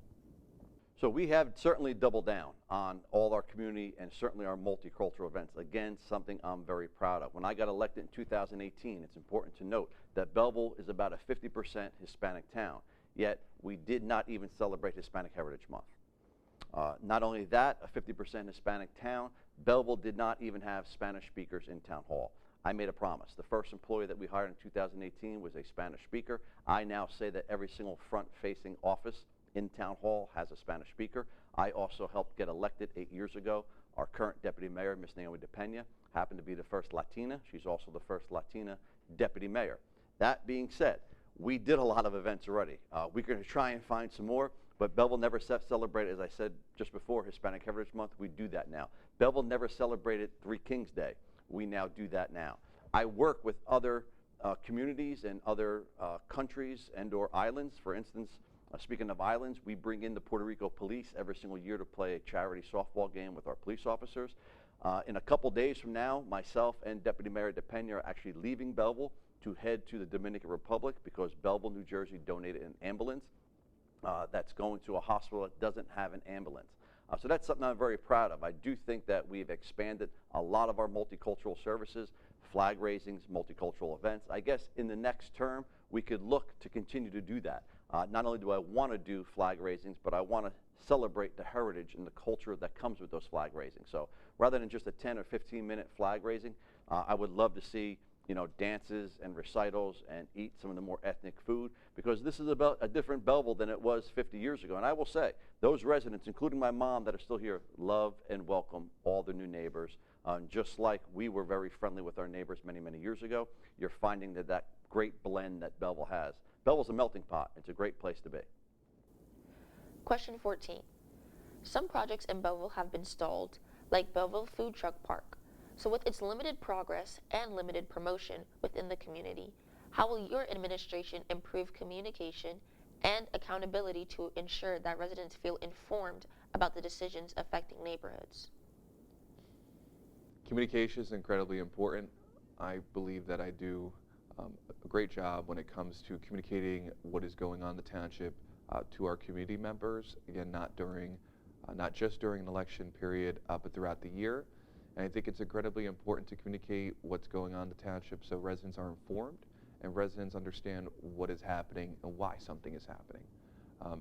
So we have certainly doubled down on all our community and certainly our multicultural events. Again, something I'm very proud of. When I got elected in 2018, it's important to note that Belleville is about a 50% Hispanic town, yet we did not even celebrate Hispanic Heritage Month. Not only that, a 50% Hispanic town, Belleville did not even have Spanish speakers in town hall. I made a promise. The first employee that we hired in 2018 was a Spanish speaker. I now say that every single front-facing office in town hall has a Spanish speaker. I also helped get elected 8 years ago. Our current deputy mayor, Ms. Naomi DePena, happened to be the first Latina. She's also the first Latina deputy mayor. That being said, we did a lot of events already. We're going to try and find some more, but Belleville never celebrated, as I said just before, Hispanic Heritage Month. We do that now. Belleville never celebrated Three Kings Day. We now do that now. I work with other communities and other countries and or islands. For instance, speaking of islands, we bring in the Puerto Rico police every single year to play a charity softball game with our police officers. In a couple days from now, myself and Deputy Mayor DePena are actually leaving Belleville to head to the Dominican Republic because Belleville, New Jersey donated an ambulance that's going to a hospital that doesn't have an ambulance. So that's something I'm very proud of. I do think that we've expanded a lot of our multicultural services, flag raisings, multicultural events. I guess in the next term, we could look to continue to do that. Not only do I want to do flag raisings, but I want to celebrate the heritage and the culture that comes with those flag raisings. So rather than just a 10 or 15-minute flag raising, I would love to see dances and recitals and eat some of the more ethnic food, because this is about a different Belleville than it was 50 years ago. And I will say, those residents, including my mom that are still here, love and welcome all the new neighbors. Just like we were very friendly with our neighbors many, many years ago, you're finding that great blend that Belleville has. Belleville's a melting pot. It's a great place to be. Question 14. Some projects in Belleville have been stalled, like Belleville Food Truck Park. So with its limited progress and limited promotion within the community, how will your administration improve communication and accountability to ensure that residents feel informed about the decisions affecting neighborhoods? Communication is incredibly important. I believe that I do a great job when it comes to communicating what is going on in the township to our community members. Again, not just during an election period, but throughout the year. And I think it's incredibly important to communicate what's going on in the township so residents are informed and residents understand what is happening and why something is happening.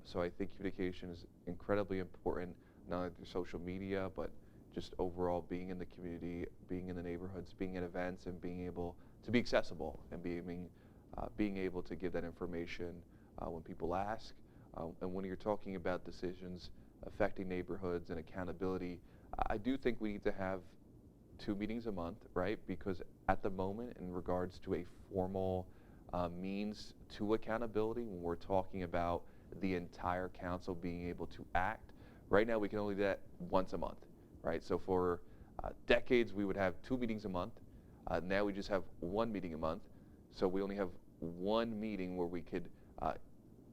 So I think communication is incredibly important, not only through social media, but just overall being in the community, being in the neighborhoods, being at events, and being able to be accessible and being able to give that information when people ask. And when you're talking about decisions affecting neighborhoods and accountability, I do think we need to have 2 meetings a month, right? Because at the moment, in regards to a formal means to accountability, when we're talking about the entire council being able to act, right now we can only do that once a month, right? So for decades, we would have 2 meetings a month. Now we just have 1 meeting a month. So we only have 1 meeting where we could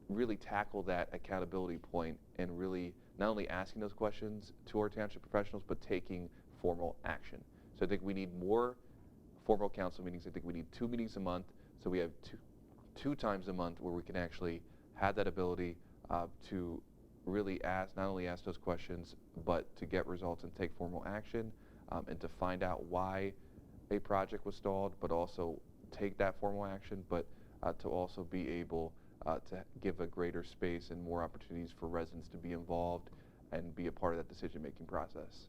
really tackle that accountability point and really not only asking those questions to our township professionals, but taking formal action. So I think we need more formal council meetings. I think we need 2 meetings a month. So we have two times a month where we can actually have that ability to really not only ask those questions, but to get results and take formal action and to find out why a project was stalled, but also take that formal action, but to also be able to give a greater space and more opportunities for residents to be involved and be a part of that decision-making process.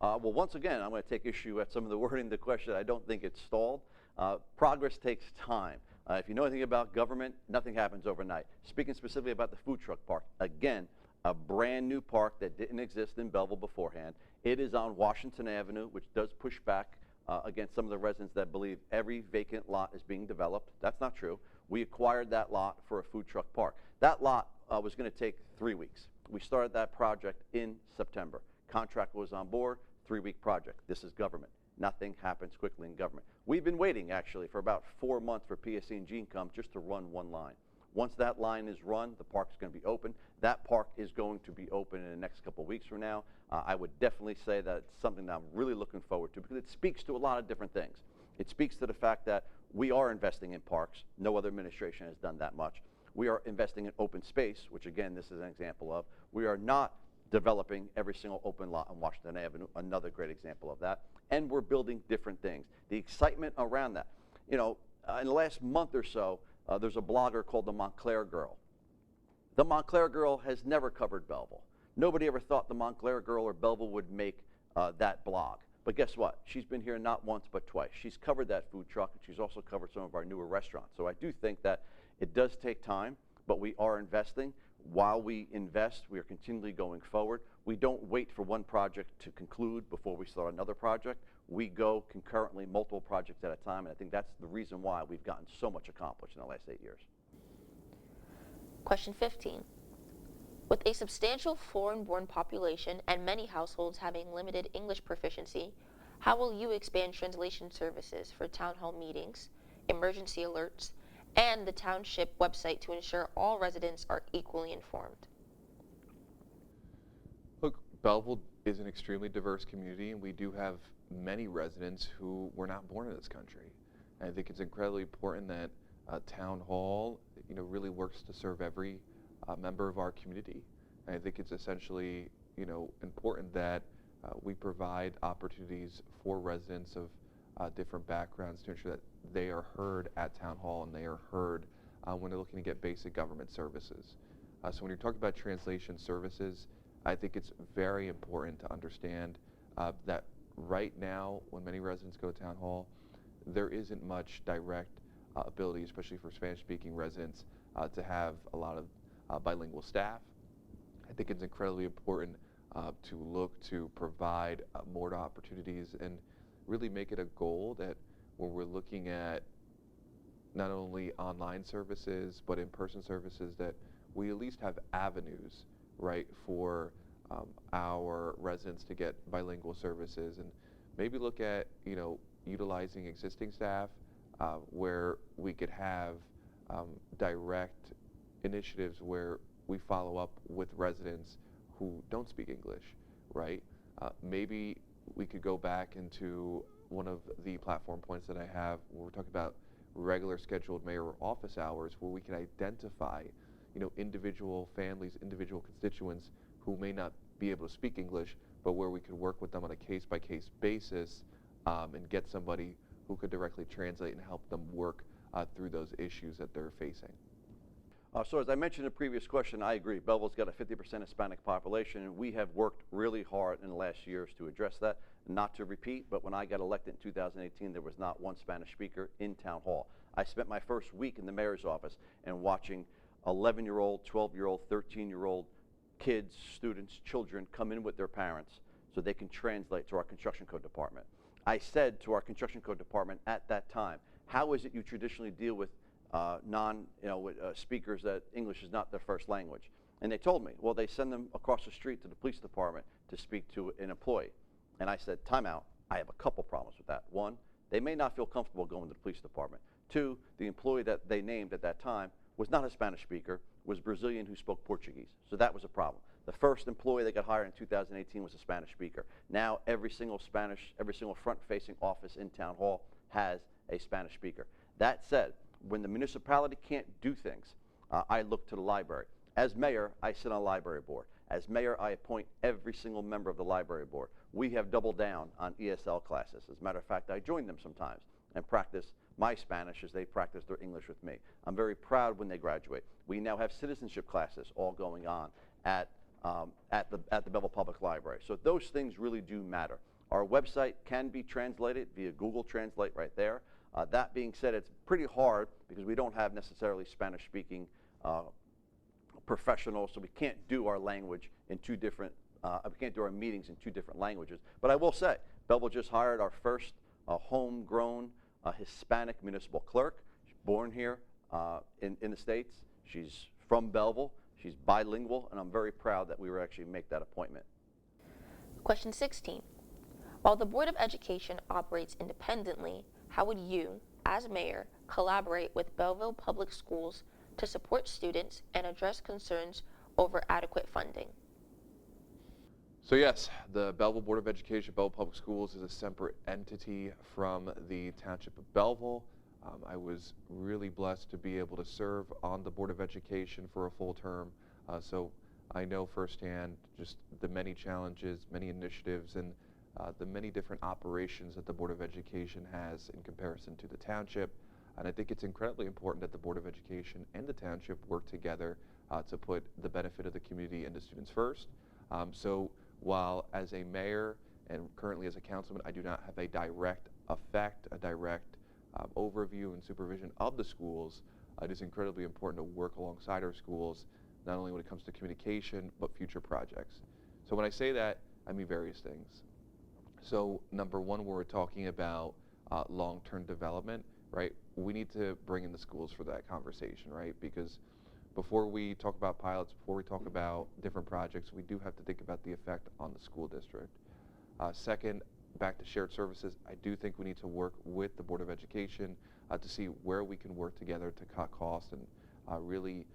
Well, once again, I'm going to take issue at some of the wording of the question. I don't think it's stalled. Progress takes time. If you know anything about government, nothing happens overnight. Speaking specifically about the food truck park, again, a brand new park that didn't exist in Belleville beforehand. It is on Washington Avenue, which does push back against some of the residents that believe every vacant lot is being developed. That's not true. We acquired that lot for a food truck park. That lot was going to take 3 weeks. We started that project in September. Contract was on board, 3-week project. This is government. Nothing happens quickly in government. We've been waiting, actually, for about 4 months for PSE&G income just to run one line. Once that line is run, the park's going to be open. That park is going to be open in the next couple of weeks from now. I would definitely say that it's something that I'm really looking forward to because it speaks to a lot of different things. It speaks to the fact that we are investing in parks. No other administration has done that much. We are investing in open space, which again, this is an example of. We are not developing every single open lot on Washington Avenue, another great example of that. And we're building different things. The excitement around that. You know, in the last month or so, there's a blogger called the Montclair Girl. The Montclair Girl has never covered Belleville. Nobody ever thought the Montclair Girl or Belleville would make that blog. But guess what? She's been here not once but twice. She's covered that food truck, and she's also covered some of our newer restaurants. So I do think that it does take time, but we are investing. While we invest, we are continually going forward. We don't wait for one project to conclude before we start another project. We go concurrently multiple projects at a time, and I think that's the reason why we've gotten so much accomplished in the last 8 years. Question 15. With a substantial foreign-born population and many households having limited English proficiency, how will you expand translation services for town hall meetings, emergency alerts, and the township website to ensure all residents are equally informed? Look, Belleville is an extremely diverse community, and we do have many residents who were not born in this country. And I think it's incredibly important that Town Hall, really works to serve every member of our community. And I think it's essentially, important that we provide opportunities for residents of different backgrounds to ensure that they are heard at Town Hall and they are heard when they're looking to get basic government services. So when you're talking about translation services, I think it's very important to understand that right now, when many residents go to Town Hall, there isn't much direct ability, especially for Spanish-speaking residents, to have a lot of bilingual staff. I think it's incredibly important to look to provide more opportunities and really make it a goal that when we're looking at not only online services but in-person services, that we at least have avenues, right, for our residents to get bilingual services, and maybe look at utilizing existing staff where we could have direct initiatives where we follow up with residents who don't speak English, right? Maybe we could go back into one of the platform points that I have where we're talking about regular scheduled mayor office hours, where we can identify, individual families, individual constituents who may not be able to speak English, but where we could work with them on a case-by-case basis and get somebody who could directly translate and help them work through those issues that they're facing. So as I mentioned in the previous question, I agree. Belleville's got a 50% Hispanic population, and we have worked really hard in the last years to address that. Not to repeat, but when I got elected in 2018, there was not one Spanish speaker in Town Hall. I spent my first week in the mayor's office and watching 11-year-old, 12-year-old, 13-year-old kids, students, children come in with their parents so they can translate to our construction code department. I said to our construction code department at that time, how is it you traditionally deal with speakers that English is not their first language? And they told me, well, they send them across the street to the police department to speak to an employee. And I said, time out. I have a couple problems with that. One, they may not feel comfortable going to the police department. Two, the employee that they named at that time was not a Spanish speaker, was Brazilian who spoke Portuguese. So that was a problem. The first employee that got hired in 2018 was a Spanish speaker. Now every single front-facing office in Town Hall has a Spanish speaker. That said, when the municipality can't do things, I look to the library. As mayor, I sit on a library board. As mayor, I appoint every single member of the library board. We have doubled down on ESL classes. As a matter of fact, I join them sometimes and practice my Spanish as they practice their English with me. I'm very proud when they graduate. We now have citizenship classes all going on at the Belleville Public Library. So those things really do matter. Our website can be translated via Google Translate right there. That being said, it's pretty hard because we don't have necessarily Spanish-speaking professionals, so we can't do our language in two different, we can't do our meetings in two different languages. But I will say, Belleville just hired our first homegrown Hispanic municipal clerk. She's born here in the States. She's from Belleville. She's bilingual, and I'm very proud that we were actually make that appointment. Question 16. While the Board of Education operates independently, how would you, as mayor, collaborate with Belleville Public Schools to support students and address concerns over adequate funding? So yes, the Belleville Board of Education, Belleville Public Schools, is a separate entity from the Township of Belleville. I was really blessed to be able to serve on the Board of Education for a full term, so I know firsthand just the many challenges, many initiatives, and the many different operations that the Board of Education has in comparison to the Township. And I think it's incredibly important that the Board of Education and the Township work together to put the benefit of the community and the students first. So while as a mayor and currently as a councilman, I do not have a direct effect, a direct overview and supervision of the schools, it is incredibly important to work alongside our schools, not only when it comes to communication, but future projects. So when I say that, I mean various things. So number one, we're talking about long-term development, right? We need to bring in the schools for that conversation, right? Because before we talk about pilots, before we talk about different projects, we do have to think about the effect on the school district. Second, back to shared services, I do think we need to work with the Board of Education to see where we can work together to cut costs and really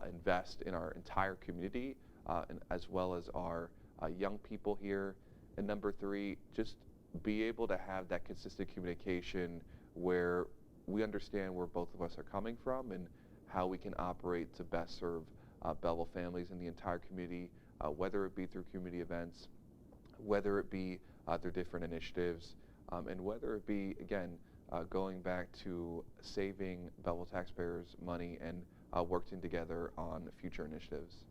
invest in our entire community and as well as our young people here. And number three, just be able to have that consistent communication where we understand where both of us are coming from and how we can operate to best serve Belleville families and the entire community, whether it be through community events, whether it be through different initiatives, and whether it be, again, going back to saving Belleville taxpayers money and working together on future initiatives.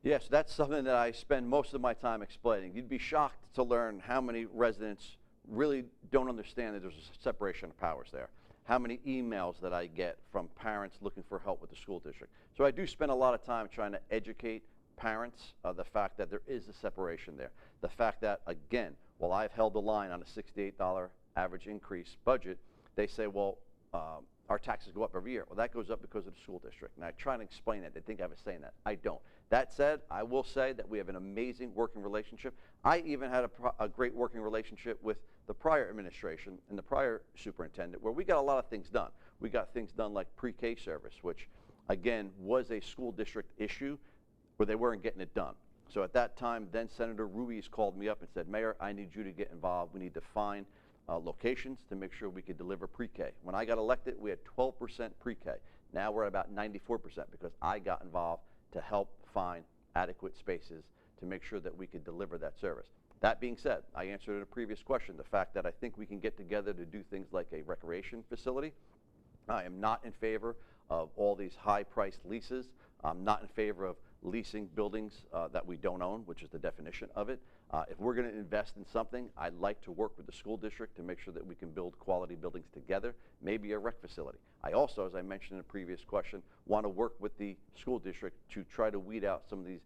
Yes, that's something that I spend most of my time explaining. You'd be shocked to learn how many residents really don't understand that there's a separation of powers there. How many emails that I get from parents looking for help with the school district. So I do spend a lot of time trying to educate parents the fact that there is a separation there. The fact that, again, while I've held the line on a $68 average increase budget, they say, well, our taxes go up every year. Well, that goes up because of the school district. And I try to explain that. They think I was saying that. I don't. That said, I will say that we have an amazing working relationship. I even had a great working relationship with the prior administration and the prior superintendent where we got a lot of things done. We got things done like pre-K service, which, again, was a school district issue where they weren't getting it done. So at that time, then Senator Ruiz called me up and said, Mayor, I need you to get involved. We need to find locations to make sure we could deliver pre-K. When I got elected, we had 12% pre-K. Now we're at about 94% because I got involved to help find adequate spaces to make sure that we could deliver that service. That being said, I answered a previous question, the fact that I think we can get together to do things like a recreation facility. I am not in favor of all these high-priced leases. I'm not in favor of leasing buildings that we don't own, which is the definition of it. If we're going to invest in something, I'd like to work with the school district to make sure that we can build quality buildings together, maybe a rec facility. I also, as I mentioned in a previous question, want to work with the school district to try to weed out some of these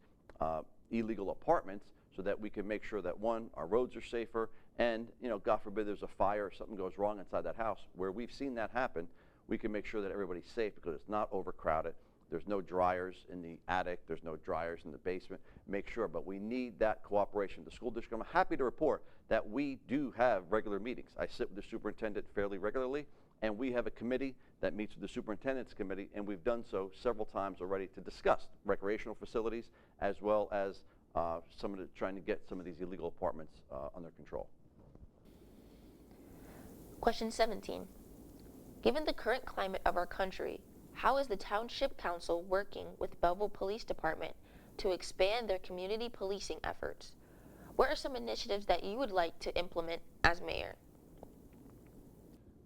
illegal apartments so that we can make sure that, one, our roads are safer, and, you know, God forbid there's a fire or something goes wrong inside that house. Where we've seen that happen, we can make sure that everybody's safe because it's not overcrowded. There's no dryers in the attic. There's no dryers in the basement. Make sure, but we need that cooperation. The school district, I'm happy to report that we do have regular meetings. I sit with the superintendent fairly regularly, and we have a committee that meets with the superintendent's committee, and we've done so several times already to discuss recreational facilities as well as trying to get some of these illegal apartments under control. Question 17. Given the current climate of our country, how is the Township Council working with Belleville Police Department to expand their community policing efforts? What are some initiatives that you would like to implement as mayor?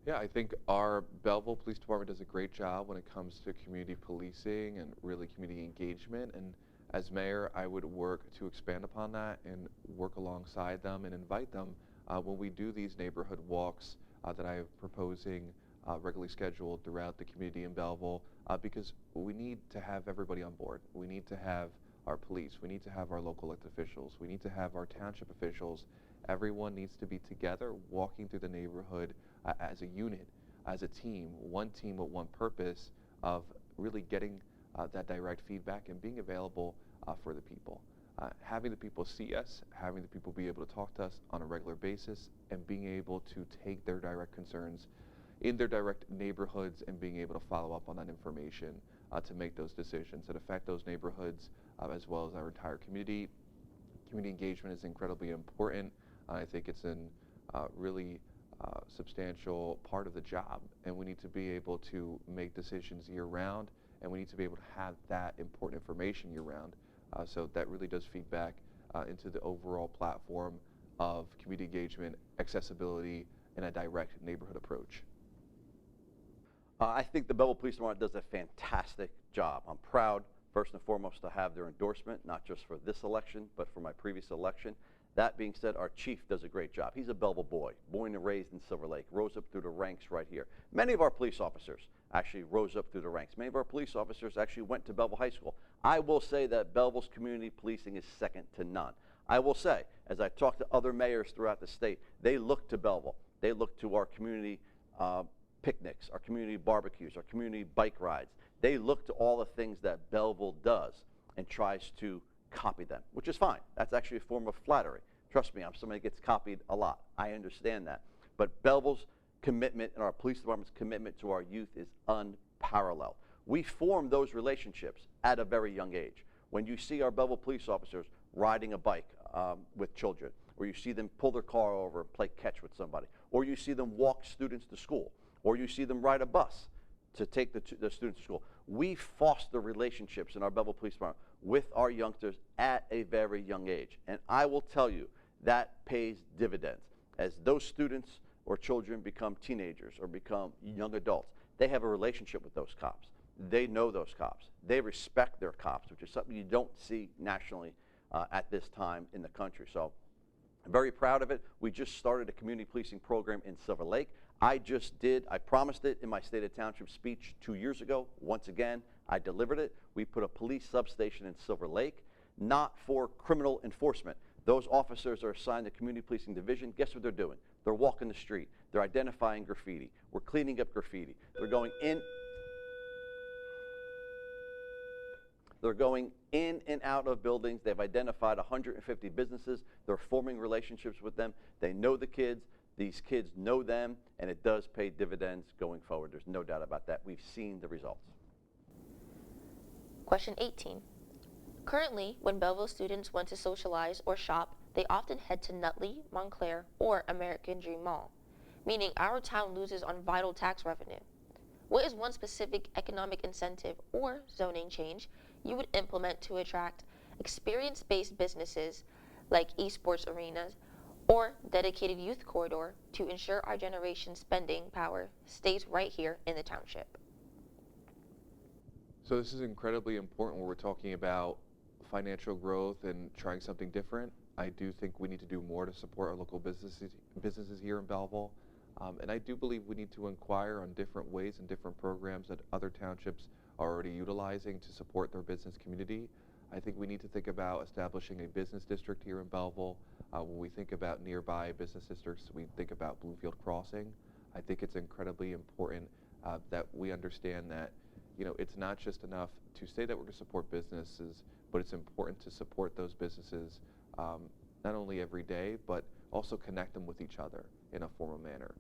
Yeah, I think our Belleville Police Department does a great job when it comes to community policing and really community engagement. And as mayor, I would work to expand upon that and work alongside them and invite them when we do these neighborhood walks that I am proposing regularly scheduled throughout the community in Belleville because we need to have everybody on board. We need to have our police. We need to have our local elected officials. We need to have our township officials. Everyone needs to be together walking through the neighborhood as a unit, as a team with one purpose of really getting that direct feedback and being available for the people. Having the people see us, having the people be able to talk to us on a regular basis, and being able to take their direct concerns in their direct neighborhoods and being able to follow up on that information to make those decisions that affect those neighborhoods as well as our entire community. Community engagement is incredibly important. I think it's a really substantial part of the job, and we need to be able to make decisions year-round, and we need to be able to have that important information year-round. So that really does feedback into the overall platform of community engagement, accessibility, and a direct neighborhood approach. I think the Belleville Police Department does a fantastic job. I'm proud, first and foremost, to have their endorsement, not just for this election, but for my previous election. That being said, our chief does a great job. He's a Belleville boy, born and raised in Silver Lake, rose up through the ranks right here. Many of our police officers actually rose up through the ranks. Many of our police officers actually went to Belleville High School. I will say that Belleville's community policing is second to none. I will say, as I talk to other mayors throughout the state, they look to Belleville. They look to our community picnics, our community barbecues, our community bike rides. They look to all the things that Belleville does and tries to copy them, which is fine. That's actually a form of flattery. Trust me, I'm somebody that gets copied a lot. I understand that. But Belleville's commitment and our police department's commitment to our youth is unparalleled. We form those relationships at a very young age. When you see our Belleville police officers riding a bike with children, or you see them pull their car over and play catch with somebody, or you see them walk students to school, or you see them ride a bus to take the students to school, we foster relationships in our Belleville Police Department with our youngsters at a very young age. And I will tell you, that pays dividends. As those students or children become teenagers or become young adults, they have a relationship with those cops. They know those cops. They respect their cops, which is something you don't see nationally at this time in the country. So I'm very proud of it. We just started a community policing program in Silver Lake. I promised it in my State of Township speech 2 years ago. Once again, I delivered it. We put a police substation in Silver Lake, not for criminal enforcement. Those officers are assigned the Community Policing Division. Guess what they're doing? They're walking the street. They're identifying graffiti. We're cleaning up graffiti. They're going in and out of buildings. They've identified 150 businesses. They're forming relationships with them. They know the kids. These kids know them, and it does pay dividends going forward. There's no doubt about that. We've seen the results. Question 18. Currently, when Belleville students want to socialize or shop, they often head to Nutley, Montclair, or American Dream Mall, meaning our town loses on vital tax revenue. What is one specific economic incentive or zoning change you would implement to attract experience-based businesses like esports arenas or dedicated youth corridor to ensure our generation's spending power stays right here in the township? So this is incredibly important when we're talking about financial growth and trying something different. I do think we need to do more to support our local businesses here in Belleville. And I do believe we need to inquire on different ways and different programs that other townships are already utilizing to support their business community. I think we need to think about establishing a business district here in Belleville. When we think about nearby business districts, we think about Bloomfield Crossing. I think it's incredibly important that we understand that it's not just enough to say that we're going to support businesses, but it's important to support those businesses not only every day, but also connect them with each other in a formal manner.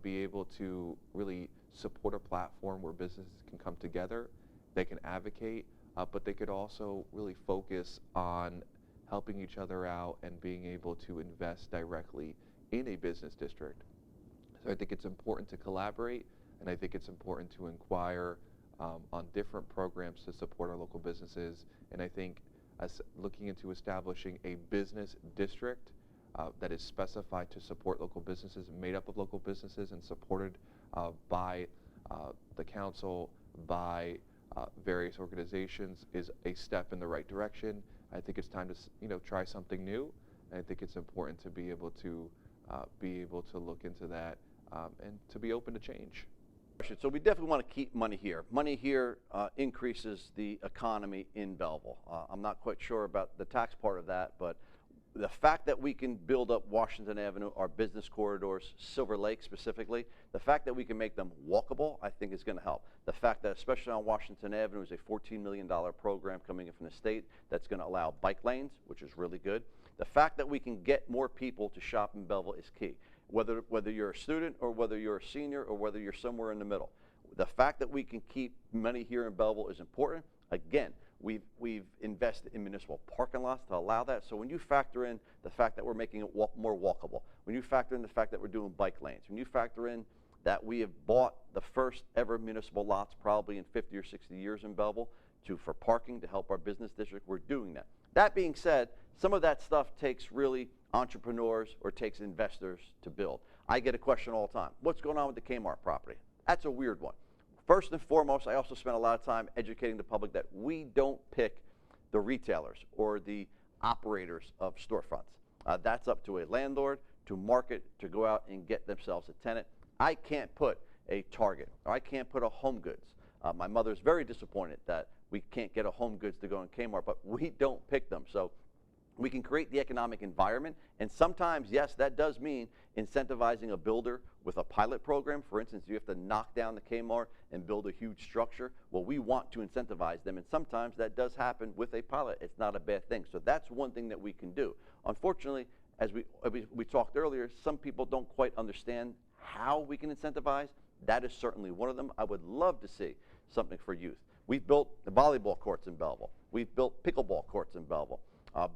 Be able to really support a platform where businesses can come together, they can advocate, but they could also really focus on helping each other out and being able to invest directly in a business district. So I think it's important to collaborate, and I think it's important to inquire on different programs to support our local businesses. And I think as looking into establishing a business district that is specified to support local businesses, made up of local businesses and supported by the council, by various organizations, is a step in the right direction. I think it's time to try something new, and I think it's important to be able to look into that and to be open to change. So we definitely want to keep money here. Money here increases the economy in Belleville. I'm not quite sure about the tax part of that, but the fact that we can build up Washington Avenue, our business corridors, Silver Lake specifically, the fact that we can make them walkable, I think is going to help. The fact that especially on Washington Avenue is a $14 million program coming in from the state that's going to allow bike lanes, which is really good. The fact that we can get more people to shop in Belleville is key. Whether you're a student or whether you're a senior or whether you're somewhere in the middle. The fact that we can keep money here in Belleville is important. Again, we've invested in municipal parking lots to allow that. So when you factor in the fact that we're making it more walkable, when you factor in the fact that we're doing bike lanes, when you factor in that we have bought the first ever municipal lots probably in 50 or 60 years in Belleville for parking to help our business district, we're doing that. That being said, some of that stuff takes really entrepreneurs or takes investors to build. I get a question all the time. What's going on with the Kmart property? That's a weird one. First and foremost, I also spent a lot of time educating the public that we don't pick the retailers or the operators of storefronts. That's up to a landlord to market, to go out and get themselves a tenant. I can't put a Target or I can't put a Home Goods. My mother's very disappointed that we can't get a Home Goods to go in Kmart, but we don't pick them. So we can create the economic environment, and sometimes, yes, that does mean incentivizing a builder with a pilot program. For instance, you have to knock down the Kmart and build a huge structure. Well, we want to incentivize them, and sometimes that does happen with a pilot. It's not a bad thing. So that's one thing that we can do. Unfortunately, as we talked earlier, some people don't quite understand how we can incentivize. That is certainly one of them. I would love to see something for youth. We've built the volleyball courts in Belleville. We've built pickleball courts in Belleville.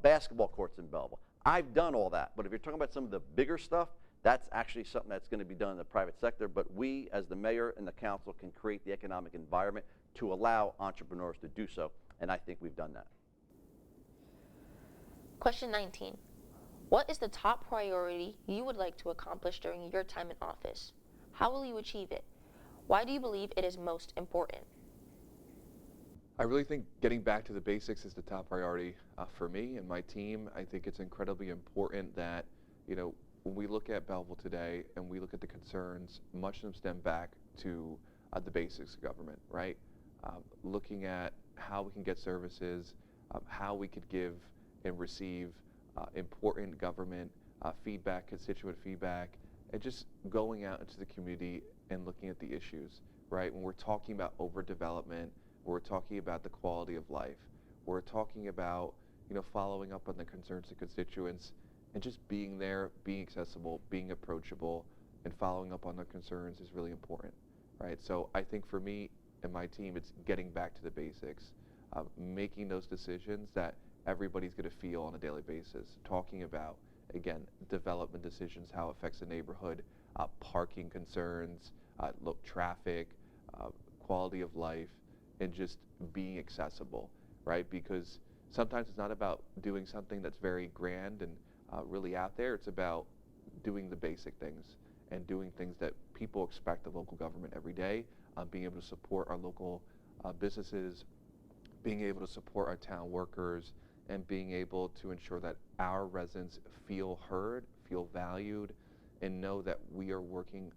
Basketball courts in Belleville. I've done all that, but if you're talking about some of the bigger stuff, that's actually something that's going to be done in the private sector, but we as the mayor and the council can create the economic environment to allow entrepreneurs to do so, and I think we've done that. Question 19. What is the top priority you would like to accomplish during your time in office? How will you achieve it? Why do you believe it is most important? I really think getting back to the basics is the top priority for me and my team. I think it's incredibly important that, when we look at Belleville today and we look at the concerns, much of them stem back to the basics of government, right? Looking at how we can get services, how we could give and receive important government feedback, constituent feedback, and just going out into the community and looking at the issues, right? When we're talking about overdevelopment, we're talking about the quality of life. We're talking about, following up on the concerns of constituents and just being there, being accessible, being approachable, and following up on their concerns is really important, right? So I think for me and my team, it's getting back to the basics, making those decisions that everybody's going to feel on a daily basis, talking about, again, development decisions, how it affects the neighborhood, parking concerns, traffic, quality of life, and just being accessible, right? Because sometimes it's not about doing something that's very grand and really out there. It's about doing the basic things and doing things that people expect of local government every day, being able to support our local businesses, being able to support our town workers, and being able to ensure that our residents feel heard, feel valued, and know that we are working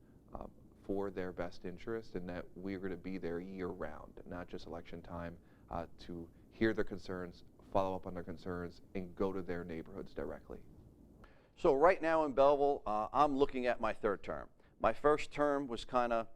for their best interest and that we're going to be there year-round, not just election time, to hear their concerns, follow up on their concerns, and go to their neighborhoods directly. So right now in Belleville, I'm looking at my third term. My first term was kind of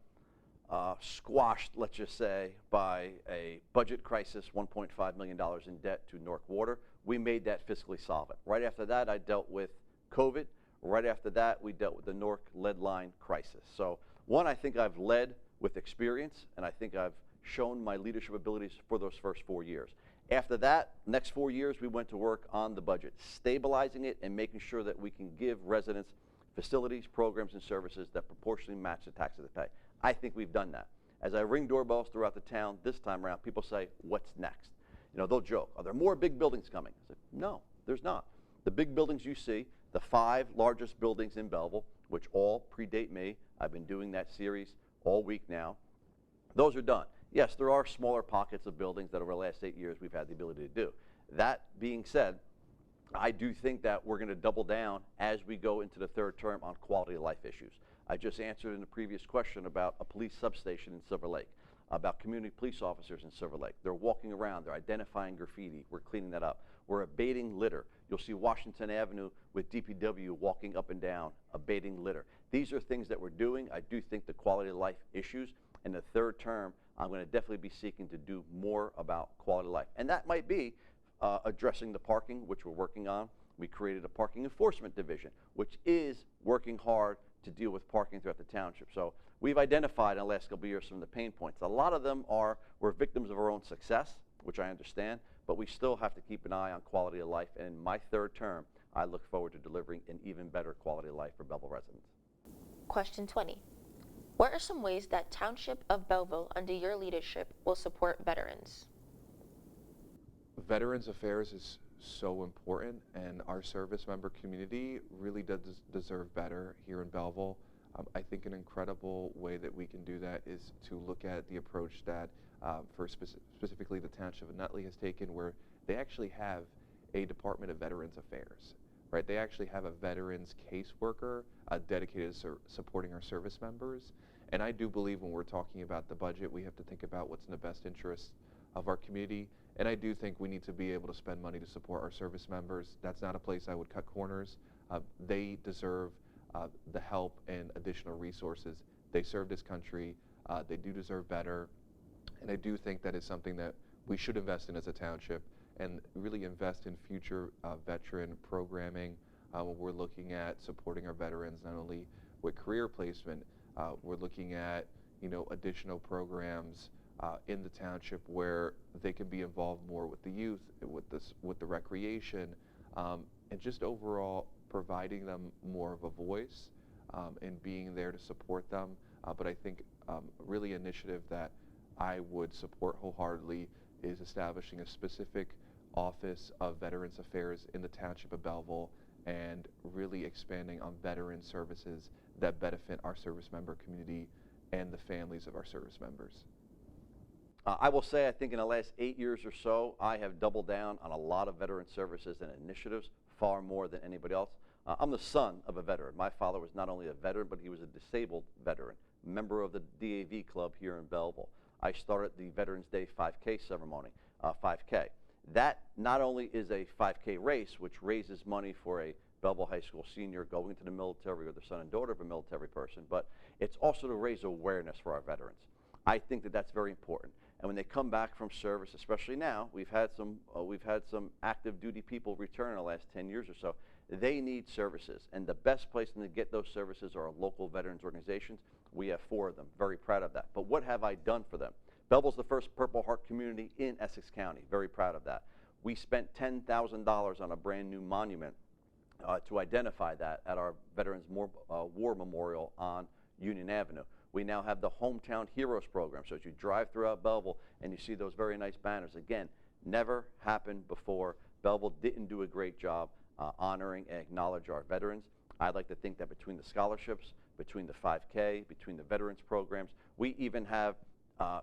squashed, let's just say, by a budget crisis, $1.5 million in debt to Newark Water. We made that fiscally solvent. Right after that, I dealt with COVID. Right after that, we dealt with the Newark lead line crisis. So one, I think I've led with experience, and I think I've shown my leadership abilities for those first 4 years. After that, next 4 years, we went to work on the budget, stabilizing it and making sure that we can give residents facilities, programs, and services that proportionally match the taxes they pay. I think we've done that. As I ring doorbells throughout the town this time around, people say, what's next? They'll joke, are there more big buildings coming? I said, no, there's not. The big buildings you see, the 5 largest buildings in Belleville, which all predate me. I've been doing that series all week now. Those are done. Yes, there are smaller pockets of buildings that over the last 8 years we've had the ability to do. That being said, I do think that we're going to double down as we go into the third term on quality of life issues. I just answered in the previous question about a police substation in Silver Lake, about community police officers in Silver Lake. They're walking around, they're identifying graffiti, we're cleaning that up. We're abating litter. You'll see Washington Avenue with DPW walking up and down, abating litter. These are things that we're doing. I do think the quality of life issues. In the third term, I'm going to definitely be seeking to do more about quality of life. And that might be addressing the parking, which we're working on. We created a parking enforcement division, which is working hard to deal with parking throughout the township. So we've identified in the last couple of years some of the pain points. A lot of them we're victims of our own success, which I understand, but we still have to keep an eye on quality of life. And in my third term, I look forward to delivering an even better quality of life for Belleville residents. Question 20. What are some ways that Township of Belleville, under your leadership, will support veterans? Veterans Affairs is so important, and our service member community really does deserve better here in Belleville. I think an incredible way that we can do that is to look at the approach that specifically the Township of Nutley has taken, where they actually have a Department of Veterans Affairs. Right? They actually have a veterans caseworker dedicated to supporting our service members. And I do believe when we're talking about the budget, we have to think about what's in the best interest of our community. And I do think we need to be able to spend money to support our service members. That's not a place I would cut corners. They deserve the help and additional resources. They serve this country. They do deserve better. And I do think that is something that we should invest in as a township, and really invest in future veteran programming. When we're looking at supporting our veterans, not only with career placement, we're looking at additional programs in the township where they can be involved more with the youth, with the recreation, and just overall providing them more of a voice and being there to support them. But I think really initiative that I would support wholeheartedly is establishing a specific Office of Veterans Affairs in the Township of Belleville, and really expanding on veteran services that benefit our service member community and the families of our service members. I will say, I think in the last 8 years or so, I have doubled down on a lot of veteran services and initiatives, far more than anybody else. I'm the son of a veteran. My father was not only a veteran, but he was a disabled veteran, member of the DAV club here in Belleville. I started the Veterans Day 5K ceremony, 5K. That not only is a 5K race, which raises money for a Belleville High School senior going to the military or the son and daughter of a military person, but it's also to raise awareness for our veterans. I think that that's very important. And when they come back from service, especially now, we've had some active duty people return in the last 10 years or so. They need services, and the best place to get those services are our local veterans organizations. We have 4 of them. Very proud of that. But what have I done for them? Belleville's the first Purple Heart community in Essex County. Very proud of that. We spent $10,000 on a brand new monument to identify that at our Veterans War Memorial on Union Avenue. We now have the Hometown Heroes program. So as you drive throughout Belleville and you see those very nice banners, again, never happened before. Belleville didn't do a great job honoring and acknowledge our veterans. I'd like to think that between the scholarships, between the 5K, between the veterans programs, we even have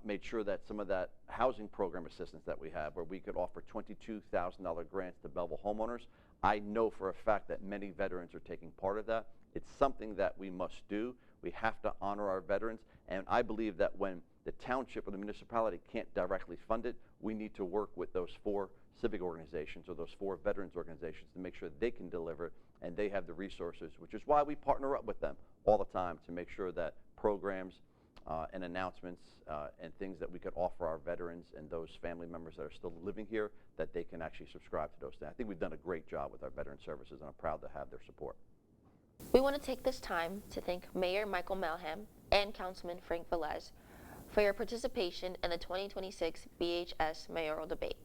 made sure that some of that housing program assistance that we have, where we could offer $22,000 grants to Belleville homeowners. I know for a fact that many veterans are taking part of that. It's something that we must do. We have to honor our veterans, and I believe that when the township or the municipality can't directly fund it, we need to work with those 4 civic organizations or those 4 veterans organizations to make sure they can deliver it and they have the resources, which is why we partner up with them all the time to make sure that programs and announcements and things that we could offer our veterans and those family members that are still living here, that they can actually subscribe to those things. I think we've done a great job with our veteran services, and I'm proud to have their support. We want to take this time to thank Mayor Michael Melham and Councilman Frank Velez for your participation in the 2026 BHS mayoral debate.